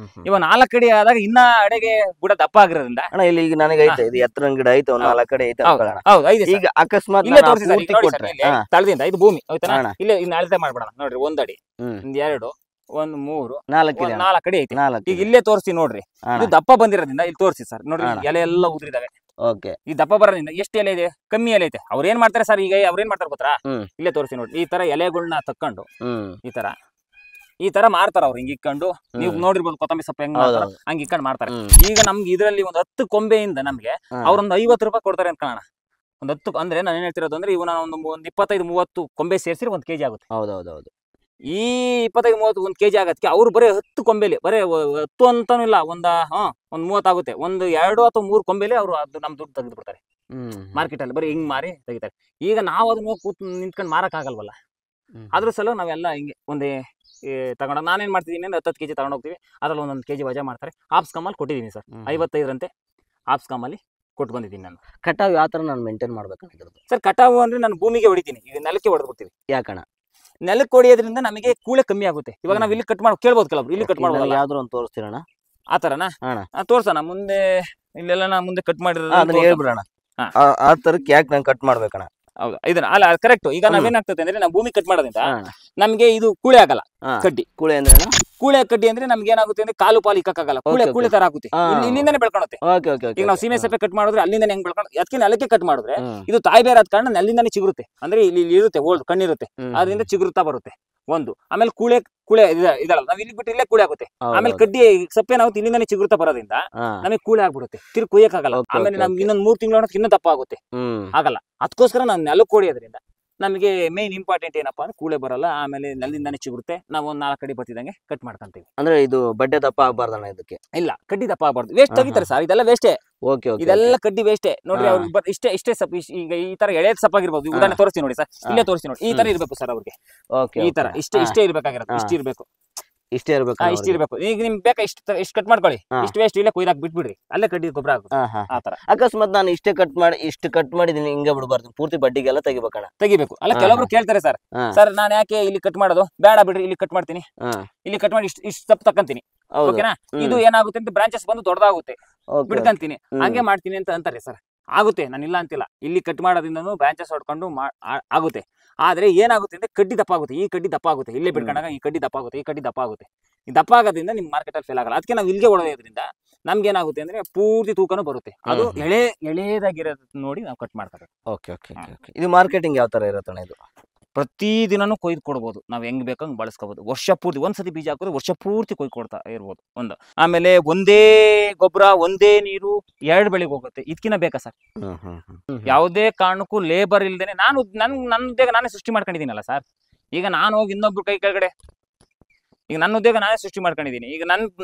ಇವಾಗ 4 ಅಡಿ ಆದಾಗ ಇನ್ನ ಅಡೆಗೆ ಬುಡ ದಪ್ಪ ಆಗಿರೋದ್ರಿಂದ ಅಣ್ಣ, ಇಲ್ಲಿ ಈಗ ನನಗೆ ಐತೆ, ಇದು ಎತ್ತರ ಗಿಡ ಐತೆ, 4 ಅಡಿ ಐತೆ. ಈಗ ಅಕಸ್ಮಾತ್ ತಳದಿಂದ ಇದು ಭೂಮಿ ಆಯ್ತಾ, ಇಲ್ಲೇ ಇನ್ನು ಅಳತೆ ಮಾಡ್ಬೇಡ ನೋಡ್ರಿ. 1 ಅಡಿ, 2, 1, 3, 4 ಅಡಿ ಐತಿ. ಈಗ ಇಲ್ಲೇ ತೋರಿಸಿ ನೋಡ್ರಿ. ಇದು ದಪ್ಪ ಬಂದಿರೋದ್ರಿಂದ ಇಲ್ಲಿ ತೋರಿಸಿ ಸರ್ ನೋಡ್ರಿ, ಎಲೆ ಎಲ್ಲ ಉದುರಿದಾವೆ. ಈ ದಪ್ಪ ಬರೋದ್ರಿಂದ ಎಷ್ಟು ಎಲೆ ಇದೆ, ಕಮ್ಮಿ ಎಲೆ ಐತೆ. ಅವ್ರ ಏನ್ ಮಾಡ್ತಾರೆ ಸರ್, ಈಗ ಅವ್ರ ಏನ್ ಮಾಡ್ತಾರೆ ಗೊತ್ತಾ, ಇಲ್ಲೇ ತೋರಿಸಿ ನೋಡಿ. ಈ ತರ ಎಲೆಗಳನ್ನ ತಕ್ಕೊಂಡು ಈ ತರ ಮಾರ್ತಾರ ಅವ್ರು. ಹಿಂಗ್ ಇಕ್ಕೊಂಡು ನೀವು ನೋಡಿರ್ಬೋದು, ಕೊತ್ತಂಬರಿ ಸೊಪ್ಪು ಹೆಂಗ್ ಹಂಗ್ ಇಕ್ಕೊಂಡು ಮಾಡ್ತಾರೆ. ಈಗ ನಮ್ಗೆ ಇದ್ರಲ್ಲಿ ಒಂದು 10 ಕೊಂಬೆಯಿಂದ ನಮ್ಗೆ ಅವ್ರೊಂದು 50 ರೂಪಾಯಿ ಕೊಡ್ತಾರೆ ಅಂತ ಕಾಣ. ಒಂದು 10 ಅಂದ್ರೆ ನಾನು ಏನ್ ಹೇಳ್ತಿರೋದು ಅಂದ್ರೆ, ಇವನ ಒಂದು 25-30 ಕೊಂಬೆ ಸೇರಿಸಿ 1 kg ಆಗುತ್ತೆ. ಹೌದೌದೌದು. ಈ 25-30 1 kg ಆಗತ್ತೆ. ಅವ್ರು ಬರೀ 10 ಕೊಂಬೆಲಿ, ಬರೀ 10 ಅಂತಾನು ಇಲ್ಲ, ಒಂದ್ 30 ಆಗುತ್ತೆ. 1, 2 ಅಥವಾ 3 ಕೊಂಬೆಲಿ ಅವ್ರು ಅದು ನಮ್ ದುಡ್ಡು ತೆಗೆದು ಬಿಡ್ತಾರೆ ಮಾರ್ಕೆಟ್ ಅಲ್ಲಿ. ಬರೀ ಹಿಂಗ್ ಮಾರಿ ತೆಗಿತಾರೆ. ಈಗ ನಾವು ಅದನ್ನ ಕೂತ್ ನಿಂತ್ಕೊಂಡು ಮಾರಕ್ ಆಗಲ್ವಲ್ಲ, ಅದ್ರ ಸಲ ನಾವೆಲ್ಲ ಹಿಂಗೆ ಒಂದೇ ತಗೊಂಡ. ನಾನೇನ್ ಮಾಡ್ತಿದ್ದೀನಿ ಅಂದ್ರೆ 10 kg ತಗೊಂಡ್ ಹೋಗ್ತೀವಿ. ಅದ್ರಲ್ಲಿ 1 kg ವಜಾ ಮಾಡ್ತಾರೆ. ಆಪ್ಸ್ಕಮ್ಮಲ್ಲಿ ಕೊಟ್ಟಿದ್ದೀನಿ ಸರ್, 55ರಂತೆ ಆಪ್ಸ್ಕಮ್ಮಲ್ಲಿ ಕೊಟ್ಟು ಬಂದಿದ್ದೀನಿ ನಾನು. ಕಟಾವ್ ಯಾವ ತರ ನಾನು ಮೇಂಟೈನ್ ಮಾಡ್ಬೇಕು ಸರ್? ಕಟಾವು ಅಂದ್ರೆ ನಾನು ಭೂಮಿಗೆ ಹೊಡಿತೀನಿ, ಈಗ ನೆಲಕ್ಕೆ ಹೊಡೆದು ಬಿಡ್ತೀವಿ. ಯಾಕಣ್ಣ? ನೆಲಕ್ಕೆ ಹೊಡಿಯೋದ್ರಿಂದ ನಮಗೆ ಕೂಳೆ ಕಮ್ಮಿ ಆಗುತ್ತೆ. ಇವಾಗ ನಾವ್ ಇಲ್ಲಿ ಕಟ್ ಮಾಡಿ ಕೇಳ್ಬೋದು, ಕೆಲವ್ರು ಇಲ್ಲಿ ಕಟ್ ಮಾಡ್ಬೋದಲ್ಲ, ಯಾವ್ದಾರು ಒಂದು ತೋರಿಸ್ತೀರಣ್ಣ ಆ ತರನಾ? ತೋರ್ಸೋಣ ಮುಂದೆ. ಇಲ್ಲೆಲ್ಲ ನಾ ಮುಂದೆ ಕಟ್ ಮಾಡಿರೋದು ಹೇಳ್ಬಿಡೋಣ. ಆ ತರಕ್ಕೆ ಯಾಕೆ ನಾನು ಕಟ್ ಮಾಡ್ಬೇಕಣ್ಣ? ಹೌದಾ, ಇದನ್ನ ಅಲ್ಲ ಕರೆಕ್ಟ್. ಈಗ ನಾವೇನಾಗ್ತದೆ ಅಂದ್ರೆ, ನಾವು ಭೂಮಿ ಕಟ್ ಮಾಡೋದ್ರಿಂದ ನಮ್ಗೆ ಇದು ಕೂಳೆ ಆಗಲ್ಲ. ಕಡ್ಡಿ ಕೂಳೆ ಅಂದ್ರೆ ಕೂಳೆ ಕಡ್ಡಿ ಅಂದ್ರೆ ನಮ್ಗೆ ಏನಾಗುತ್ತೆ ಅಂದ್ರೆ, ಕಾಲು ಪಾಲು ಇಕ್ಕಾಗಲ್ಲ. ಕೂಳೆ ತರ ಆಗುತ್ತೆ, ಇಲ್ಲಿಂದಾನೆ ಬೆಳ್ಕೊಳುತ್ತೆ. ಈಗ ನಾವು ಸೀಮೆ ಸಪ್ಪೆ ಕಟ್ ಮಾಡಿದ್ರೆ ಅಲ್ಲಿಂದಾನೆ ಹೆಂಗ್ ಬೆಳ್ಕೊಂಡು, ಅದಕ್ಕೆ ನೆಲಕ್ಕೆ ಕಟ್ ಮಾಡಿದ್ರೆ ಇದು ತಾಯಿ ಬೇರೆ ಆದ ಕಾರಣ ಅಲ್ಲಿಂದಾನೆ ಚಿಗುರುತ್ತೆ. ಅಂದ್ರೆ ಇಲ್ಲಿ ಇರುತ್ತೆ, ಓಲ್ಡ್ ಕಣ್ಣಿರುತ್ತೆ, ಅದರಿಂದ ಚಿಗುರುತ್ತಾ ಬರುತ್ತೆ ಒಂದು. ಆಮೇಲೆ ಕೂಳೆ ಇದಲ್ಲ, ನಾವ್ ಇಲ್ಲಿ ಬಿಟ್ಟು ಇಲ್ಲೇ ಕೂಳೆ ಆಗುತ್ತೆ. ಆಮೇಲೆ ಕಡ್ಡಿ ಸಪ್ಪೆ ನಾವು ಇಲ್ಲಿಂದಾನೆ ಚಿಗುರುತ್ತಾ ಬರೋದ್ರಿಂದ ನಮಗೆ ಕೂಳೆ ಆಗ್ಬಿಡುತ್ತೆ, ತಿರ್ಗಿ ಕೊಯ್ಯಕ್ಕಾಗಲ್ಲ. ಆಮೇಲೆ ನಮ್ಗೆ ಇನ್ನೊಂದ್ 3 ತಿಂಗಳು ಇನ್ನೂ ದಪ್ಪ ಆಗುತ್ತೆ, ಆಗಲ್ಲ. ಅದಕ್ಕೋಸ್ಕರ ನಾವು ನೆಲಕ್ಕೆ ಹೊಡಿಯೋದ್ರಿಂದ ನಮಗೆ ಮೇನ್ ಇಂಪಾರ್ಟೆಂಟ್ ಏನಪ್ಪಾ ಅಂದ್ರೆ ಕೂಳೆ ಬರಲ್ಲ. ಆಮೇಲೆ ನೆಲದಿಂದಾನೆ ಚಿಗುರುತ್ತೆ. ನಾವು ಒಂದ್ 4 ಅಡಿ ಬರ್ತಿದಂಗೆ ಕಟ್ ಮಾಡ್ಕೊಂತೀವಿ. ಅಂದ್ರೆ ಇದು ಬಡ್ಡೆ ದಪ್ಪ ಆಗ್ಬಾರ್ದಣ್ಣ ಇದಕ್ಕೆ? ಇಲ್ಲ, ಕಡ್ಡಿ ದಪ್ಪ ಆಗ್ಬಾರ್ದು. ವೇಸ್ಟ್ ತೆಗಿತಾರೆ ಸರ್, ಇದೆಲ್ಲ ವೇಸ್ಟೇ. ಇದೆಲ್ಲ ಕಡ್ಡಿ ವೇಸ್ಟೇ ನೋಡ್ರಿ. ಅವ್ರಿಗೆ ಇಷ್ಟೇ ಸಪ್, ಈಗ ಈ ತರ ಎಳೆ ಸಪ್ಪಾಗಿರ್ಬೋದು. ಉದಾಹರಣೆ ತೋರಿಸ್ತೀನಿ ನೋಡಿ ಸರ್, ಇಲ್ಲೇ ತೋರಿಸ್ತೀನಿ ನೋಡಿ. ಈ ತರ ಇರ್ಬೇಕು ಸರ್ ಅವ್ರಿಗೆ, ಈ ತರ ಇಷ್ಟೇ ಇರ್ಬೇಕಾಗಿರೋದು, ಇಷ್ಟ ಇರ್ಬೇಕು. ಇಷ್ಟೇ ಇರ್ಬೇಕು ಇಷ್ಟ ಇರ್ಬೇಕು. ಈಗ ನಿಮ್ಗೆ ಬೇಕಾ ಇಷ್ಟು ಕಟ್ ಮಾಡ್ಕೊಳ್ಳಿ, ಹಾ. ಇಷ್ಟು ವೇಸ್ಟ್ ಇಲ್ಲೇ ಕೊಯ್ದಾಕ್ ಬಿಟ್ಬಿಡ್ರಿ, ಅಲ್ಲೇ ಕಡ್ಡಿ ಗೊಬ್ಬರ ಆಗುತ್ತೆ. ಆ ತರ ಅಕಸ್ಮಾತ್ ನಾನು ಇಷ್ಟು ಕಟ್ ಮಾಡಿದೀನಿ ಹಿಂಗೆ ಬಿಡ್ಬಾರ್ದು, ಪೂರ್ತಿ ಬಡ್ಡಿಗೆಲ್ಲ ತೆಗಿಬೇಕಣ್ಣ. ತೆಗಿಬೇಕು. ಅಲ್ಲ ಹಾ, ಕೆಲವೊಬ್ರು ಕೇಳ್ತಾರೆ ಸರ್, ಹಾ. ಸರ್ ನಾನು ಯಾಕೆ ಇಲ್ಲಿ ಕಟ್ ಮಾಡೋದು, ಬೇಡ ಬಿಡ್ರಿ ಇಲ್ಲಿ ಕಟ್ ಮಾಡ್ತೀನಿ, ಹಾ, ಇಲ್ಲಿ ಕಟ್ ಮಾಡಿ ಇಷ್ಟು ತಪ್ಪು ತಕ್ಕಂತೀನಿ, ಹೌದು. ಓಕೆನಾ. ಹ್ಮ್. ಇದು ಏನಾಗುತ್ತೆ ಅಂತ ಬ್ರಾಂಚಸ್ ಬಂದು ದೊಡ್ಡದಾಗುತ್ತೆ, Okay, ಬಿಡ್ಕಂತೀನಿ, ಹ್ಮ್. ಹಂಗೆ ಮಾಡ್ತೀನಿ ಅಂತ ಅಂತಾರೆ ಸರ್. ಆಗುತ್ತೆ, ನಾನು ಇಲ್ಲ ಅಂತಿಲ್ಲ, ಇಲ್ಲಿ ಕಟ್ ಮಾಡೋದ್ರಿಂದನೂ ಬ್ರಾಂಚಸ್ ಹೊಡ್ಕೊಂಡು ಆಗುತ್ತೆ. ಆದ್ರೆ ಏನಾಗುತ್ತೆ ಅಂದ್ರೆ ಕಡ್ಡಿ ದಪ್ಪ ಆಗುತ್ತೆ, ಈ ಕಡ್ಡಿ ದಪ್ಪ ಆಗುತ್ತೆ, ಇಲ್ಲೇ ಬಿಡ್ಕೊಂಡಾಗ ಈ ಕಡ್ಡಿ ದಪ್ಪ ಆಗುತ್ತೆ, ಈ ಕಡ್ಡಿ ದಪ್ಪ ಆಗುತ್ತೆ. ಈ ದಪ್ಪ ಆಗೋದ್ರಿಂದ ನಿಮ್ ಮಾರ್ಕೆಟ್ ಅಲ್ಲಿ ಫೇಲ್ ಆಗಲ್ಲ. ಅದಕ್ಕೆ ನಾವು ಇಲ್ಲಿಗೆ ಹೊಡೆಯೋದ್ರಿಂದ ನಮ್ಗೆ ಏನಾಗುತ್ತೆ ಅಂದ್ರೆ ಪೂರ್ತಿ ತೂಕನೂ ಬರುತ್ತೆ. ಅದು ಎಳೆದಾಗಿರೋದ್ ನೋಡಿ ನಾವು ಕಟ್ ಮಾಡ್ತಾರೆ. Okay okay okay. ಇದು ಮಾರ್ಕೆಟಿಂಗ್ ಯಾವ ತರ ಇರತ್ತಣ್ಣ ಇದು? ಪ್ರತಿ ದಿನನೂ ಕೊಯ್ದು ಕೊಡ್ಬೋದು, ನಾವ್ ಹೆಂಗ್ ಬೇಕಂಗ್ ಬಳಸ್ಕೋಬಹುದು. ವರ್ಷ ಪೂರ್ತಿ ಒಂದ್ಸತಿ ಬೀಜ ಹಾಕಿದ್ರೆ ವರ್ಷ ಪೂರ್ತಿ ಕೊಯ್ದು ಕೊಡ್ತಾ ಇರ್ಬೋದು. ಒಂದು ಆಮೇಲೆ ಒಂದೇ ಗೊಬ್ಬರ, ಒಂದೇ ನೀರು, 2 ಬೆಳೆಗೆ ಹೋಗುತ್ತೆ. ಇದಕ್ಕಿಂತ ಬೇಕಾ ಸರ್? ಯಾವುದೇ ಕಾರಣಕ್ಕೂ ಲೇಬರ್ ಇಲ್ದೇನೆ ನನ್ನ ಉದ್ಯೋಗ ನಾನೇ ಸೃಷ್ಟಿ ಮಾಡ್ಕೊಂಡಿದ್ದೀನಲ್ಲ ಸರ್. ಈಗ ನಾನು ಹೋಗಿ ಇನ್ನೊಬ್ರು ಕೈ ಕೆಳಗಡೆ, ಈಗ ನನ್ನ ಉದ್ಯೋಗ ನಾನೇ ಸೃಷ್ಟಿ ಮಾಡ್ಕೊಂಡಿದ್ದೀನಿ. ಈಗ